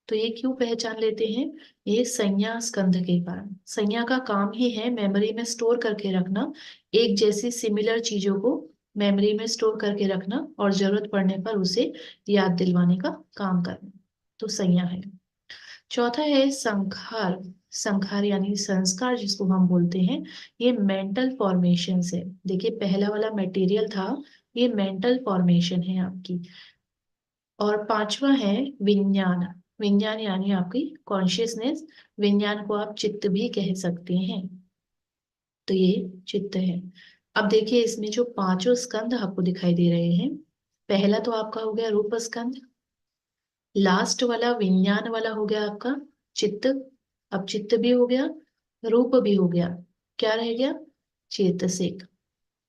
तो ये क्यों पहचान लेते हैं? ये संज्ञा स्कंध के कारण। संज्ञा का काम ही है मेमोरी में स्टोर करके रखना, एक जैसी सिमिलर चीजों को मेमोरी में स्टोर करके रखना और जरूरत पड़ने पर उसे याद दिलवाने का काम करना। तो संज्ञा है। चौथा है संखार। संखार यानी संस्कार जिसको हम बोलते हैं, ये मेंटल फॉर्मेशन है। देखिए पहला वाला मटेरियल था, ये मेंटल फॉर्मेशन है आपकी। और पांचवा है विज्ञान। विज्ञान यानी आपकी कॉन्शियसनेस। विज्ञान को आप चित्त भी कह सकते हैं। तो ये चित्त है। अब देखिए इसमें जो पांचों स्कंद आपको दिखाई दे रहे हैं, पहला तो आपका हो गया रूप स्कंद, लास्ट वाला विज्ञान वाला हो गया आपका चित्त। अब चित्त भी हो गया, रूप भी हो गया, क्या रह गया? चेतसिक।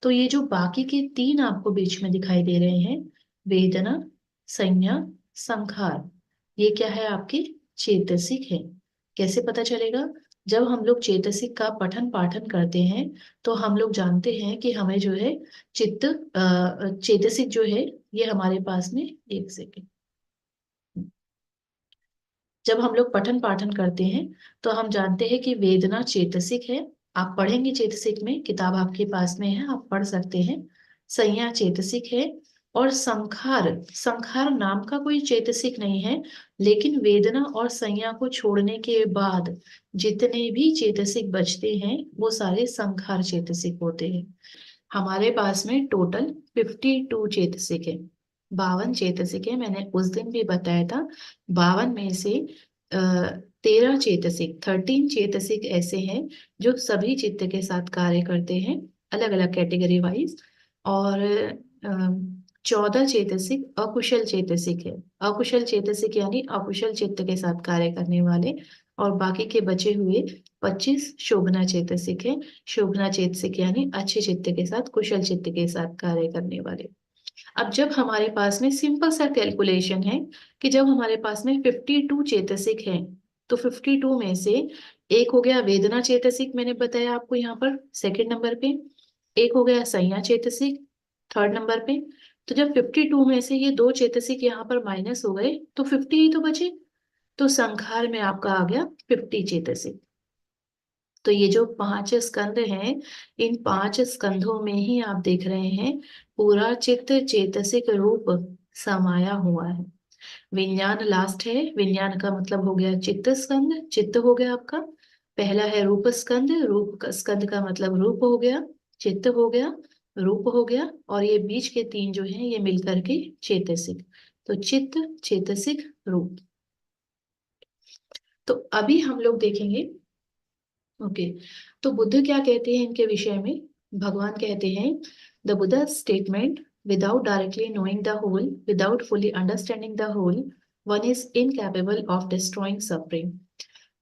तो ये जो बाकी के तीन आपको बीच में दिखाई दे रहे हैं, वेदना, संज्ञा, संखार, ये क्या है? आपके चेतसिक है। कैसे पता चलेगा? जब हम लोग चेतसिक का पठन पाठन करते हैं तो हम लोग जानते हैं कि हमें जो है चित्त चेतसिक जो है ये हमारे पास में, एक सेकेंड, जब हम लोग पठन पाठन करते हैं तो हम जानते हैं कि वेदना चेतसिक है। आप पढ़ेंगे चेतसिक में, किताब आपके पास में है, आप पढ़ सकते हैं। संज्ञा चेतसिक है। और संखार, संखार नाम का कोई चेतसिक नहीं है, लेकिन वेदना और संज्ञा को छोड़ने के बाद जितने भी चेतसिक बचते हैं वो सारे संखार चेतसिक होते हैं। हमारे पास में टोटल 52 चेतसिक है, 52 चेतसिक है। मैंने उस दिन भी बताया था 52 में से 13 चेतसिक, 13 चेतसिक ऐसे हैं जो सभी चित्त के साथ कार्य करते हैं, अलग अलग कैटेगरी वाइज। और 14 चेतसिक अकुशल चेतसिक है। अकुशल चेतसिक यानी अकुशल चित्त के साथ कार्य करने वाले। और बाकी के बचे हुए 25 शोभना चेतसिक है। शोभना चेतसिक यानी अच्छे चित्त के साथ, कुशल चित्त के साथ कार्य करने वाले। अब जब हमारे पास में सिंपल सा कैलकुलेशन है कि जब हमारे पास में 52 चेतसिक है तो 52 में से एक हो गया वेदना चेतसिक, मैंने बताया आपको यहाँ पर सेकंड नंबर पे। एक हो गया संज्ञा चेतसिक थर्ड नंबर पे। तो जब 52 में से ये दो चेतसिक यहाँ पर माइनस हो गए तो 50 ही तो बचे। तो संखार में आपका आ गया 50 चेतसिक। तो ये जो 5 स्कंद हैं, इन 5 स्कंधों में ही आप देख रहे हैं पूरा चित्त चेतसिक रूप समाया हुआ है। विज्ञान लास्ट है, विज्ञान का मतलब हो गया चित्त स्कंद, चित्त हो गया आपका। पहला है रूप स्कंद। रूप स्कंद का मतलब रूप हो गया, चित्त हो गया, रूप हो गया, और ये बीच के तीन जो हैं ये मिलकर के चेतसिक। तो चित्त, चेतसिक, रूप। तो अभी हम लोग देखेंगे। ओके, तो बुद्ध क्या कहते हैं इनके विषय में। भगवान कहते हैं, the Buddha statement, without directly knowing the whole, without fully understanding the whole, one is incapable of destroying suffering.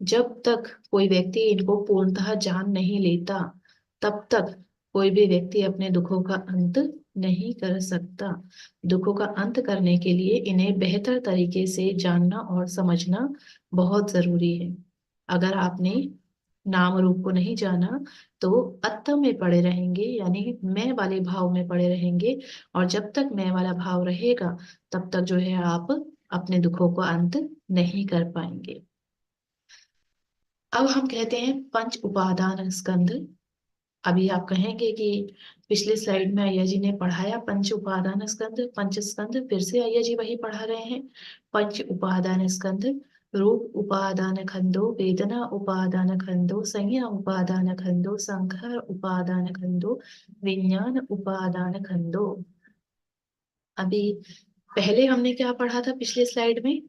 जब तक कोई व्यक्ति इनको पूर्णतः जान नहीं लेता, तब तक कोई भी व्यक्ति अपने दुखों का अंत नहीं कर सकता। दुखों का अंत करने के लिए इन्हें बेहतर तरीके से जानना और समझना बहुत जरूरी है। अगर आपने नाम रूप को नहीं जाना तो अत्त में पड़े रहेंगे, यानी मैं वाले भाव में पड़े रहेंगे। और जब तक मैं वाला भाव रहेगा, तब तक जो है आप अपने दुखों का अंत नहीं कर पाएंगे। अब हम कहते हैं पंच उपादान स्कंध। अभी आप कहेंगे कि पिछली स्लाइड में अय्या जी ने पढ़ाया पंच उपादान स्कंध, पंच स्कंध, फिर से अय्या जी वही पढ़ा रहे हैं। पंच उपादान स्कंध, रूप उपादान खंडो, वेदना उपादान खंडो, संज्ञा उपादान खंडो, संखार उपादान खंडो, विज्ञान उपादान खंडो। अभी पहले हमने क्या पढ़ा था पिछली स्लाइड में,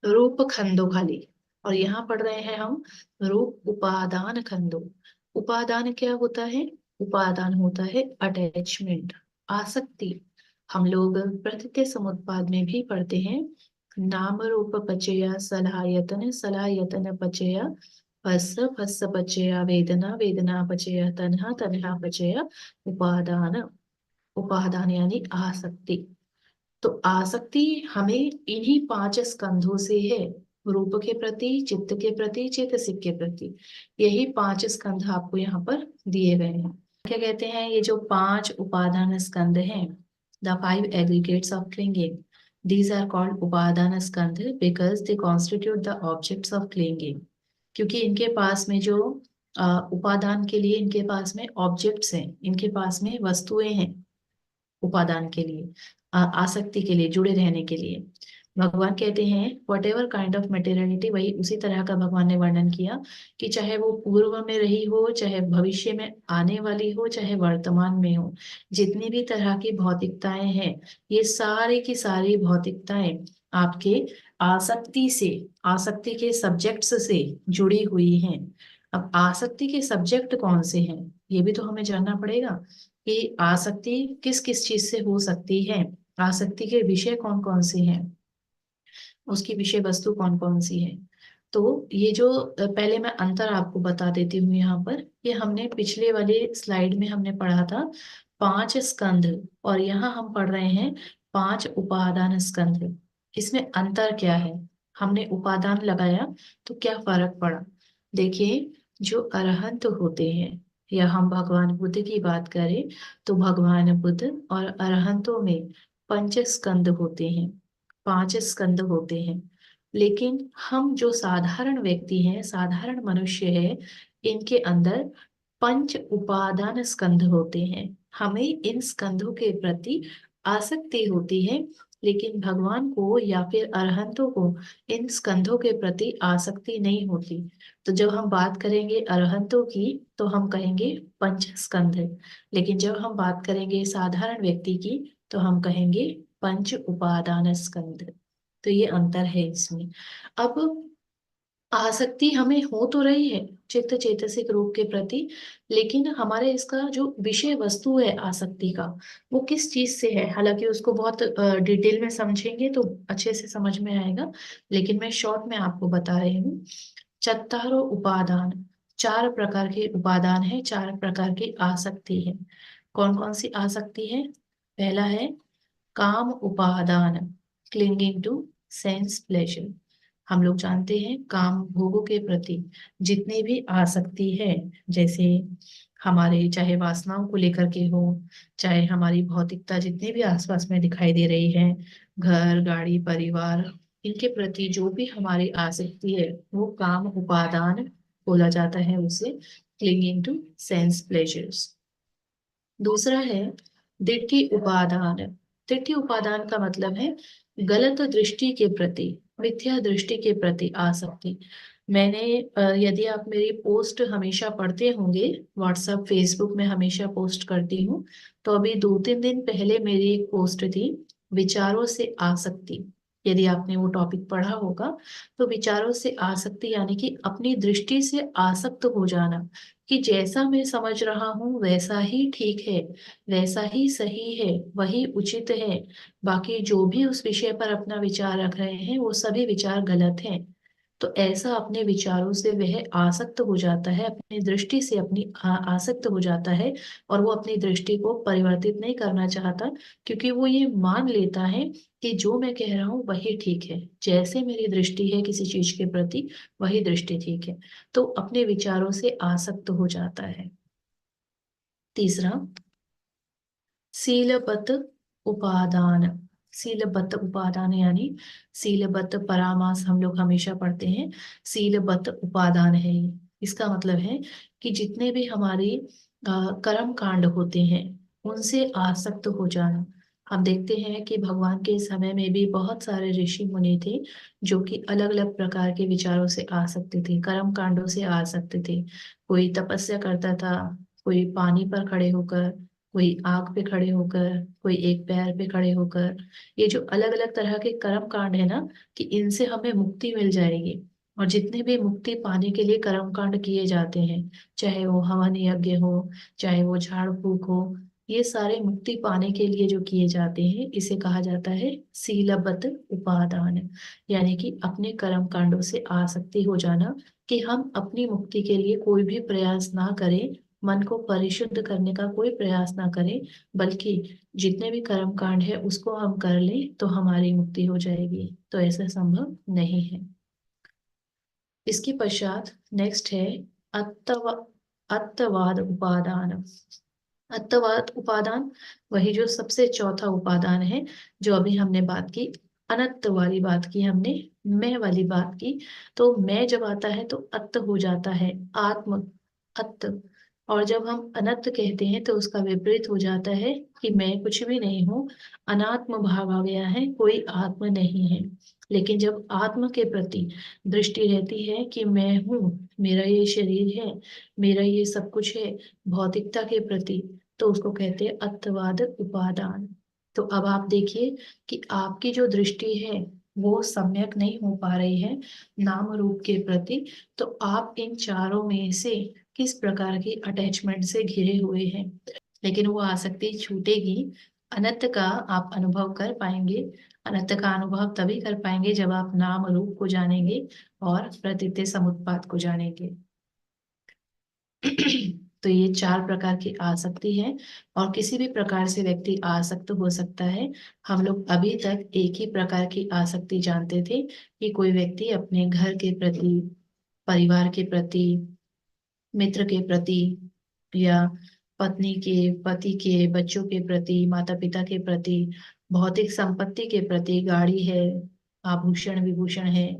रूप खंडो खाली, और यहाँ पढ़ रहे हैं हम रूप उपादान खंडो। उपादान क्या होता है? उपादान होता है अटैचमेंट, आसक्ति। हम लोग प्रत्यय समुत्पाद में भी पढ़ते हैं, नाम रूप पचया सलायतन, सलायतन पचया फस, फस पचया वेदना, वेदना पचया तन्हा, तन्हा पचया उपादान। उपादान यानी आसक्ति। तो आसक्ति हमें इन्हीं पांच स्कंधों से है, रूप के प्रति, चित्त के प्रति, चेतसिक के प्रति। यही पांच स्कंध आपको यहाँ पर दिए गए हैं। क्या कहते हैं, ये जो पांच उपादान स्कंध हैं, the five aggregates of clinging, these are called उपादान स्कंध because they constitute the objects of clinging. क्योंकि इनके पास में जो उपादान के लिए इनके पास में ऑब्जेक्ट्स हैं, इनके पास में वस्तुएं हैं उपादान के लिए, आसक्ति के लिए, जुड़े रहने के लिए। भगवान कहते हैं what ever kind of materiality, वही उसी तरह का भगवान ने वर्णन किया कि चाहे वो पूर्व में रही हो, चाहे भविष्य में आने वाली हो, चाहे वर्तमान में हो, जितनी भी तरह की भौतिकताएं हैं, ये सारी की सारी भौतिकताएं आपके आसक्ति से, आसक्ति के सब्जेक्ट्स से जुड़ी हुई हैं। अब आसक्ति के सब्जेक्ट कौन से हैं, ये भी तो हमें जानना पड़ेगा कि आसक्ति किस किस चीज से हो सकती है, आसक्ति के विषय कौन कौन से हैं, उसकी विषय वस्तु कौन कौन सी है। तो ये जो पहले मैं अंतर आपको बता देती हूँ यहाँ पर, ये हमने पिछले वाले स्लाइड में हमने पढ़ा था पांच स्कंध, और यहाँ हम पढ़ रहे हैं पांच उपादान स्कंध। इसमें अंतर क्या है, हमने उपादान लगाया तो क्या फर्क पड़ा। देखिए, जो अरहंत होते हैं, या हम भगवान बुद्ध की बात करें तो भगवान बुद्ध और अरहंतों में पंच स्कंद होते हैं, पांच स्कंद होते हैं। लेकिन हम जो साधारण व्यक्ति हैं, साधारण मनुष्य है, इनके अंदर पंच उपादान स्कंध होते हैं। हमें इन स्कंधों के प्रति आसक्ति होती है, लेकिन भगवान को या फिर अरहंतों को इन स्कंधों के प्रति आसक्ति नहीं होती। तो जब हम बात करेंगे अरहंतों की तो हम कहेंगे पंच स्कंध, लेकिन जब हम बात करेंगे साधारण व्यक्ति की तो हम कहेंगे पंच उपादान स्कंध। तो ये अंतर है इसमें। अब आसक्ति हमें हो तो रही है चित्त चेतसिक रूप के प्रति, लेकिन हमारे इसका जो विषय वस्तु है आसक्ति का, वो किस चीज से है। हालांकि उसको बहुत डिटेल में समझेंगे तो अच्छे से समझ में आएगा, लेकिन मैं शॉर्ट में आपको बता रही हूँ। चत्तारो उपादान, चार प्रकार के उपादान है, चार प्रकार की आसक्ति है। कौन कौन सी आसक्ति है? पहला है काम उपादान, क्लिंगिंग टू सेंस प्लेजर। हम लोग जानते हैं काम भोगों के प्रति जितनी भी आसक्ति है, जैसे हमारे चाहे वासनाओं को लेकर के हो, चाहे हमारी भौतिकता जितनी भी आसपास में दिखाई दे रही है, घर गाड़ी परिवार, इनके प्रति जो भी हमारी आसक्ति है वो काम उपादान बोला जाता है उसे, क्लिंगिंग टू सेंस प्लेजर्स। दूसरा है दिट्ठी उपादान। दिट्ठी उपादान का मतलब है गलत दृष्टि के प्रति, मिथ्या दृष्टि के प्रति आसक्ति। मैंने यदि आप मेरी पोस्ट हमेशा पढ़ते होंगे, व्हाट्सएप फेसबुक में हमेशा पोस्ट करती हूँ, तो अभी 2-3 दिन पहले मेरी एक पोस्ट थी, विचारों से आसक्ति। यदि आपने वो टॉपिक पढ़ा होगा, तो विचारों से आसक्ति यानी कि अपनी दृष्टि से आसक्त हो जाना, कि जैसा मैं समझ रहा हूँ वैसा ही ठीक है, वैसा ही सही है, वही उचित है। बाकी जो भी उस विषय पर अपना विचार रख रहे हैं वो सभी विचार गलत हैं। तो ऐसा अपने विचारों से वह आसक्त हो जाता है, अपनी दृष्टि से अपनी आसक्त हो जाता है, और वो अपनी दृष्टि को परिवर्तित नहीं करना चाहता, क्योंकि वो ये मान लेता है कि जो मैं कह रहा हूँ वही ठीक है, जैसे मेरी दृष्टि है किसी चीज के प्रति वही दृष्टि ठीक है। तो अपने विचारों से आसक्त हो जाता है। तीसरा, सीलबत उपादान। सीलबत उपादान यानी सीलबत परामास हम लोग हमेशा पढ़ते हैं, सीलबत उपादान है ये। इसका मतलब है कि जितने भी हमारे कर्म कांड होते हैं उनसे आसक्त हो जाना। हम देखते हैं कि भगवान के समय में भी बहुत सारे ऋषि मुनि थे जो कि अलग अलग प्रकार के विचारों से आसक्त थे, कर्म कांडों से आसक्त थे। कोई तपस्या करता था, कोई पानी पर खड़े होकर, कोई आग पे खड़े होकर, कोई एक पैर पे खड़े होकर। ये जो अलग अलग तरह के कर्म कांड है ना, कि इनसे हमें मुक्ति मिल जाएगी। और जितने भी मुक्ति पाने के लिए कर्म कांड किए जाते हैं, चाहे वो हवन यज्ञ हो, चाहे वो झाड़ फूक हो, ये सारे मुक्ति पाने के लिए जो किए जाते हैं इसे कहा जाता है सीलबत उपादान। यानी कि अपने कर्म कांडों से आसक्ति हो जाना, कि हम अपनी मुक्ति के लिए कोई भी प्रयास ना करें, मन को परिशुद्ध करने का कोई प्रयास ना करें, बल्कि जितने भी कर्म कांड है उसको हम कर लें तो हमारी मुक्ति हो जाएगी। तो ऐसा संभव नहीं है। इसके पश्चात नेक्स्ट है अत्तव अत्तवाद उपादान। अत्तवाद उपादान वही जो सबसे चौथा उपादान है, जो अभी हमने बात की, अनत्त वाली बात की हमने, मैं वाली बात की। तो मैं जब आता है तो अत्त हो जाता है, आत्म अत्त। और जब हम अनंत कहते हैं तो उसका विपरीत हो जाता है कि मैं कुछ भी नहीं हूँ, अनात्म भाव आ गया है, कोई आत्म नहीं है। लेकिन जब आत्म के प्रति दृष्टि रहती है कि मैं हूँ, मेरा ये शरीर है, मेरा ये सब कुछ है, भौतिकता के प्रति, तो उसको कहते हैं अत्ववाद उपादान। तो अब आप देखिए कि आपकी जो दृष्टि है वो सम्यक नहीं हो पा रही है नाम रूप के प्रति। तो आप इन चारों में से किस प्रकार की अटैचमेंट से घिरे हुए हैं, लेकिन वो आसक्ति छूटेगी। अनंत का आप अनुभव कर पाएंगे। अनंत का अनुभव तभी कर पाएंगे जब आप नाम रूप को जानेंगे और प्रतीति समुत्पाद को जानेंगे। तो ये 4 प्रकार की आसक्ति है, और किसी भी प्रकार से व्यक्ति आसक्त हो सकता है। हम लोग अभी तक एक ही प्रकार की आसक्ति जानते थे, कि कोई व्यक्ति अपने घर के प्रति, परिवार के प्रति, मित्र के प्रति, या पत्नी के, पति के, बच्चों के प्रति, माता पिता के प्रति, भौतिक संपत्ति के प्रति, गाड़ी है, आभूषण विभूषण है,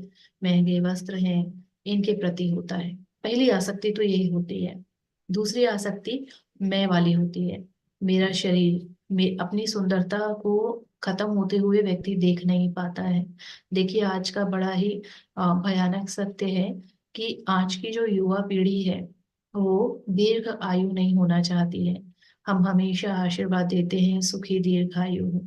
महंगे वस्त्र हैं, इनके प्रति होता है। पहली आसक्ति तो यही होती है। दूसरी आसक्ति मैं वाली होती है। मेरा शरीर, अपनी सुंदरता को खत्म होते हुए व्यक्ति देख नहीं पाता है। देखिए आज का बड़ा ही भयानक सत्य है कि आज की जो युवा पीढ़ी है वो दीर्घ आयु नहीं होना चाहती है। हम हमेशा आशीर्वाद देते हैं सुखी दीर्घ आयु हो,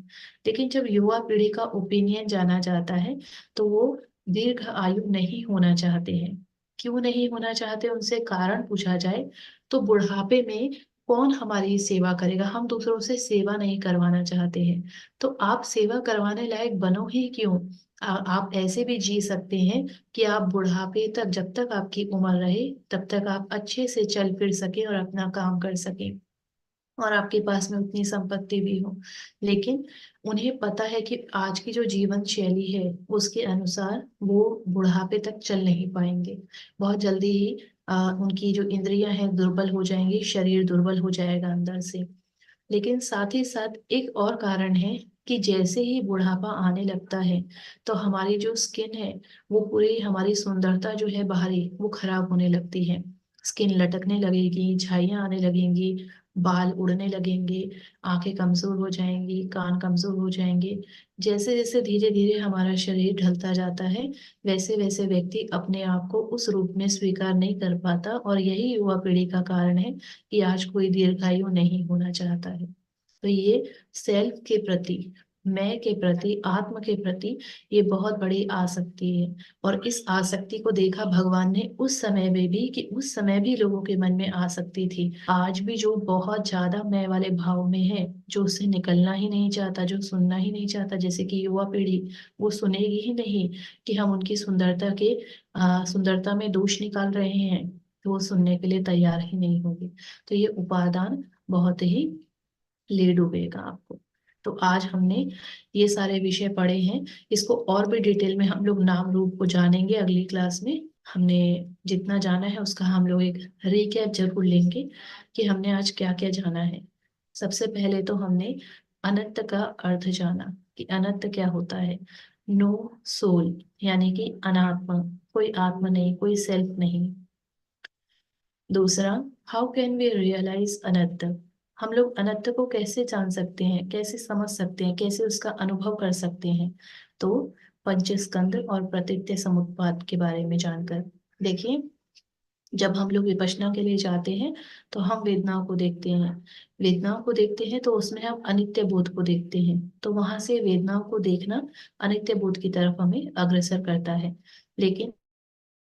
लेकिन जब युवा पीढ़ी का ओपिनियन जाना जाता है तो वो दीर्घ आयु नहीं होना चाहते हैं। क्यों नहीं होना चाहते, उनसे कारण पूछा जाए तो बुढ़ापे में कौन हमारी सेवा करेगा, हम दूसरों से सेवा नहीं करवाना चाहते हैं। तो आप सेवा करवाने लायक बनो ही क्यों। आप ऐसे भी जी सकते हैं कि आप बुढ़ापे तक, जब तक आपकी उम्र रहे तब तक आप अच्छे से चल फिर सके और अपना काम कर सके, और आपके पास में उतनी संपत्ति भी हो। लेकिन उन्हें पता है कि आज की जो जीवन शैली है उसके अनुसार वो बुढ़ापे तक चल नहीं पाएंगे। बहुत जल्दी ही उनकी जो इंद्रियां हैं दुर्बल हो जाएंगी, शरीर दुर्बल हो जाएगा अंदर से। लेकिन साथ ही साथ एक और कारण है कि जैसे ही बुढ़ापा आने लगता है तो हमारी जो स्किन है, वो पूरी हमारी सुंदरता जो है बाहरी, वो खराब होने लगती है। स्किन लटकने लगेगी, झाइयां आने लगेंगी, बाल उड़ने लगेंगे, आंखें कमजोर हो जाएंगी, कान कमजोर हो जाएंगे। जैसे जैसे धीरे धीरे हमारा शरीर ढलता जाता है, वैसे वैसे व्यक्ति अपने आप को उस रूप में स्वीकार नहीं कर पाता, और यही युवा पीढ़ी का कारण है कि आज कोई दीर्घायु नहीं होना चाहता है। तो ये सेल्फ के प्रति, मैं के प्रति, आत्म के प्रति ये बहुत बड़ी आसक्ति है। और इस आसक्ति को देखा भगवान ने उस समय में भी, कि उस समय भी लोगों के मन में आसक्ति थी। आज भी जो बहुत ज्यादा मैं वाले भाव में है, जो उससे निकलना ही नहीं चाहता, जो सुनना ही नहीं चाहता, जैसे कि युवा पीढ़ी, वो सुनेगी ही नहीं कि हम उनकी सुंदरता में दोष निकाल रहे हैं, तो वो सुनने के लिए तैयार ही नहीं होगी। तो ये उपादान बहुत ही ले डूबेगा आपको। तो आज हमने ये सारे विषय पढ़े हैं। इसको और भी डिटेल में हम लोग नाम रूप को जानेंगे अगली क्लास में। हमने जितना जाना है उसका हम लोग एक रिकैप जरूर लेंगे कि हमने आज क्या क्या जाना है। सबसे पहले तो हमने अनंत का अर्थ जाना कि अनंत क्या होता है। नो सोल, यानी कि अनात्मा, कोई आत्मा नहीं, कोई सेल्फ नहीं। दूसरा, हाउ कैन वी रियलाइज अनंत, हम लोग अनंत को कैसे जान सकते हैं, कैसे समझ सकते हैं, कैसे उसका अनुभव कर सकते हैं। तो पंचस्कंद और प्रतीत्य समुत्पाद के बारे में जानकर, देखिए, जब हम लोग विपश्यना के लिए जाते हैं तो हम वेदनाओं को देखते हैं। वेदनाओं को देखते हैं तो उसमें हम अनित्य बोध को देखते हैं, तो वहां से वेदनाओं को देखना अनित्य बोध की तरफ हमें अग्रसर करता है। लेकिन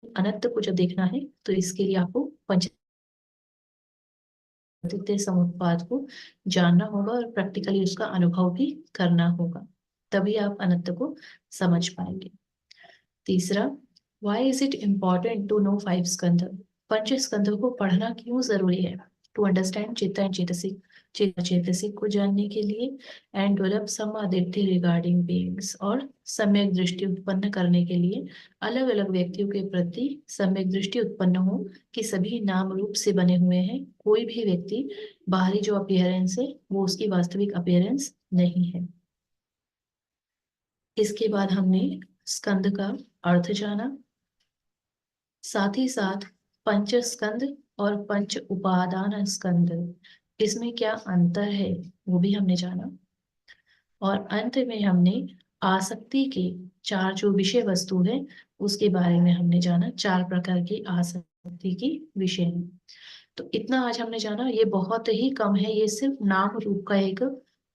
अनंत को जब देखना है तो इसके लिए आपको प्रतीत समुत्पाद को जानना होगा और प्रैक्टिकली उसका अनुभव भी करना होगा, तभी आप अनंत को समझ पाएंगे। तीसरा, why is it important to know five स्कंध, पंच स्कंधों को पढ़ना क्यों जरूरी है। टू अंडरस्टैंड चित्त एंड चेतसिक, चित्त चेतसिक को जानने के लिए, एंड डेवलप समाधित्य रिगार्डिंग बीइंग्स, और सम्यक दृष्टि उत्पन्न करने के लिए, अलग अलग व्यक्तियों के प्रति सम्यक दृष्टि उत्पन्न हो कि सभी नाम रूप से बने हुए हैं, कोई भी व्यक्ति बाहरी जो अपीयरेंस है वो उसकी वास्तविक अपीयरेंस नहीं है। इसके बाद हमने स्कंद का अर्थ जाना, साथ ही साथ पंच स्कंद और पंच उपादान स्कंद, इसमें क्या अंतर है वो भी हमने जाना। और अंत में हमने आसक्ति के चार जो विषय वस्तु है उसके बारे में हमने जाना, चार प्रकार की आसक्ति की विषय है। तो इतना आज हमने जाना, ये बहुत ही कम है, ये सिर्फ नाम रूप का एक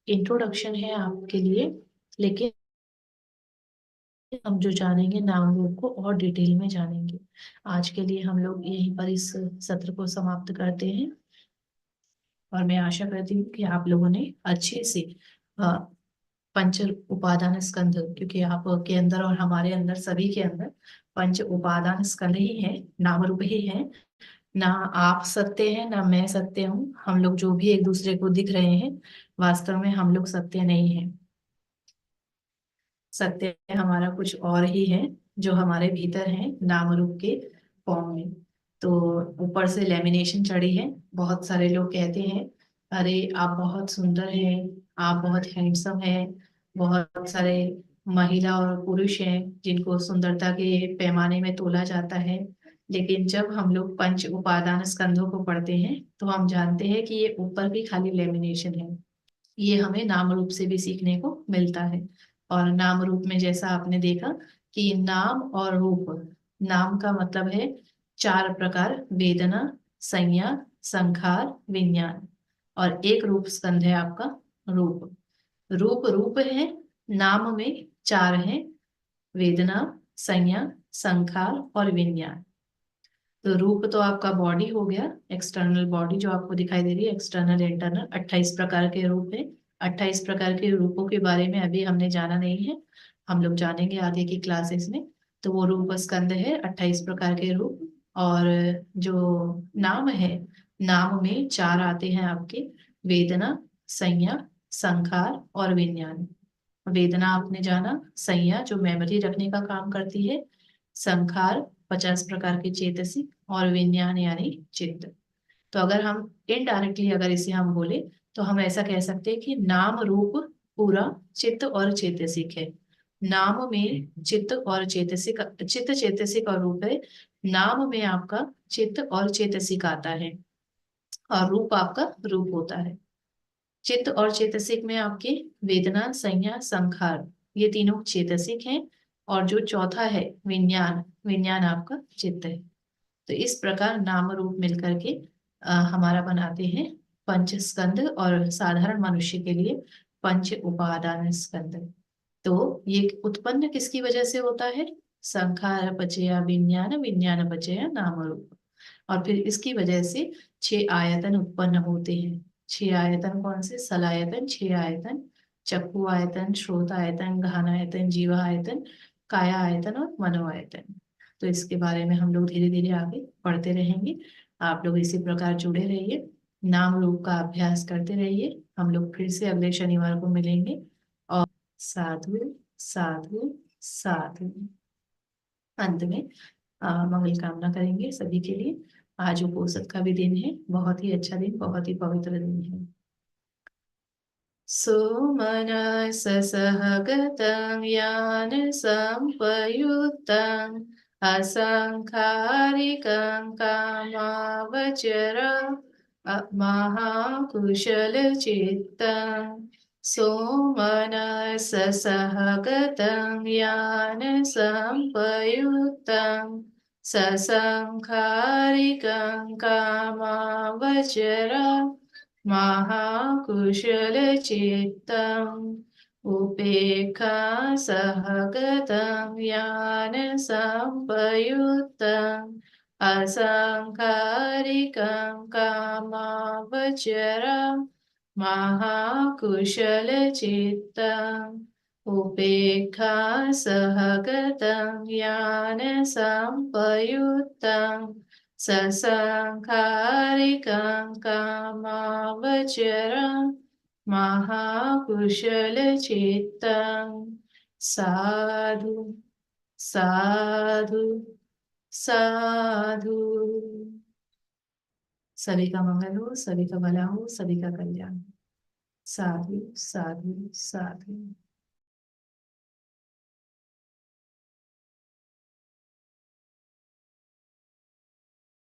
इंट्रोडक्शन है आपके लिए। लेकिन हम जो जानेंगे नाम रूप को और डिटेल में जानेंगे। आज के लिए हम लोग यहीं पर इस सत्र को समाप्त करते हैं, और मैं आशा करती हूँ कि आप लोगों ने अच्छे से अ, पंच उपादान स्कंध, क्योंकि आप के अंदर और हमारे अंदर सभी के अंदर पंच उपादान स्कंध ही है, नाम रूप ही है। ना आप सत्य हैं ना मैं सत्य हूँ, हम लोग जो भी एक दूसरे को दिख रहे हैं वास्तव में हम लोग सत्य नहीं है। सत्य हमारा कुछ और ही है, जो हमारे भीतर है नाम रूप के फॉर्म में। तो ऊपर से लेमिनेशन चढ़ी है, बहुत सारे लोग कहते हैं अरे आप बहुत सुंदर हैं, आप बहुत हैंडसम हैं। बहुत सारे महिला और पुरुष हैं जिनको सुंदरता के पैमाने में तोला जाता है। लेकिन जब हम लोग पंच उपादान स्कंधों को पढ़ते हैं तो हम जानते हैं कि ये ऊपर की खाली लेमिनेशन है। ये हमें नाम रूप से भी सीखने को मिलता है। और नाम रूप में जैसा आपने देखा कि नाम और रूप, नाम का मतलब है चार प्रकार, वेदना, संज्ञा, संखार, विज्ञान। और एक रूप स्कंध है आपका रूप। रूप रूप है, नाम में चार है, वेदना, संज्ञा, संखार और विज्ञान। तो रूप तो आपका बॉडी हो गया, एक्सटर्नल बॉडी जो आपको दिखाई दे रही है, एक्सटर्नल इंटरनल 28 प्रकार के रूप है। 28 प्रकार के रूपों के बारे में अभी हमने जाना नहीं है, हम लोग जानेंगे आगे की क्लासेस में। तो वो रूप स्कंद है 28 प्रकार के रूप। और जो नाम है, नाम में चार आते हैं आपके, वेदना, संज्ञा, संखार और विज्ञान। वेदना आपने जाना, संज्ञा जो मेमोरी रखने का काम करती है, संखार 50 प्रकार के चेतसिक, और विज्ञान यानी चित्त। तो अगर हम इनडायरेक्टली अगर इसे हम बोले तो हम ऐसा कह सकते हैं कि नाम रूप पूरा चित्त और चेतसिक है। नाम में चित्त और चेतसिक, चित्त चेतसिक और रूप है। नाम में आपका चित्त और चेतसिक आता है, और रूप आपका रूप होता है। चित्त और चेतसिक में आपके वेदना, संज्ञा, संखार, ये तीनों चेतसिक हैं। और जो चौथा है विज्ञान, विज्ञान आपका चित्त है। तो इस प्रकार नाम रूप मिलकर के हमारा बनाते हैं पंच स्कंद, और साधारण मनुष्य के लिए पंच उपादान स्कंद। तो ये उत्पन्न किसकी वजह से होता है? संखार पचया विज्ञान, विज्ञान पचया नाम रूप। और फिर इसकी वजह से छह आयतन उत्पन्न होते हैं। छह आयतन कौन से? सलायतन, छह आयतन, चक्षु आयतन, श्रोत आयतन, घ्राण आयतन, जीवा आयतन, काया आयतन और मनो आयतन। तो इसके बारे में हम लोग धीरे धीरे आगे पढ़ते रहेंगे। आप लोग इसी प्रकार जुड़े रहिए, नाम रूप का अभ्यास करते रहिए। हम लोग फिर से अगले शनिवार को मिलेंगे। और साधु साधु साधु। अंत में मंगल कामना करेंगे सभी के लिए। आज उपोषण का भी दिन है, बहुत ही अच्छा दिन, बहुत ही पवित्र दिन है। सोमनस सहगतं यान संपयुक्तं असंखारिकं कामावचरं महाकुशलचित्तं। सोमनस सहगतं यान संपयुक्तं ससंखारिकं कामावचरं महाकुशलचित्तम्। उपेक्षा सहगतं यान संपयुक्तम् असंखारिकं कामावचरं महाकुशलचित्तम्। उपेक्षा सहगतं यान संपयुक्तम् ससंखारिकं कामावचरं महाकुशलचित्तम्। साधु साधु साधु। सभी का मंगल हो, सभी का भला हो, सभी का कल्याण हो। साधु साधु साधु।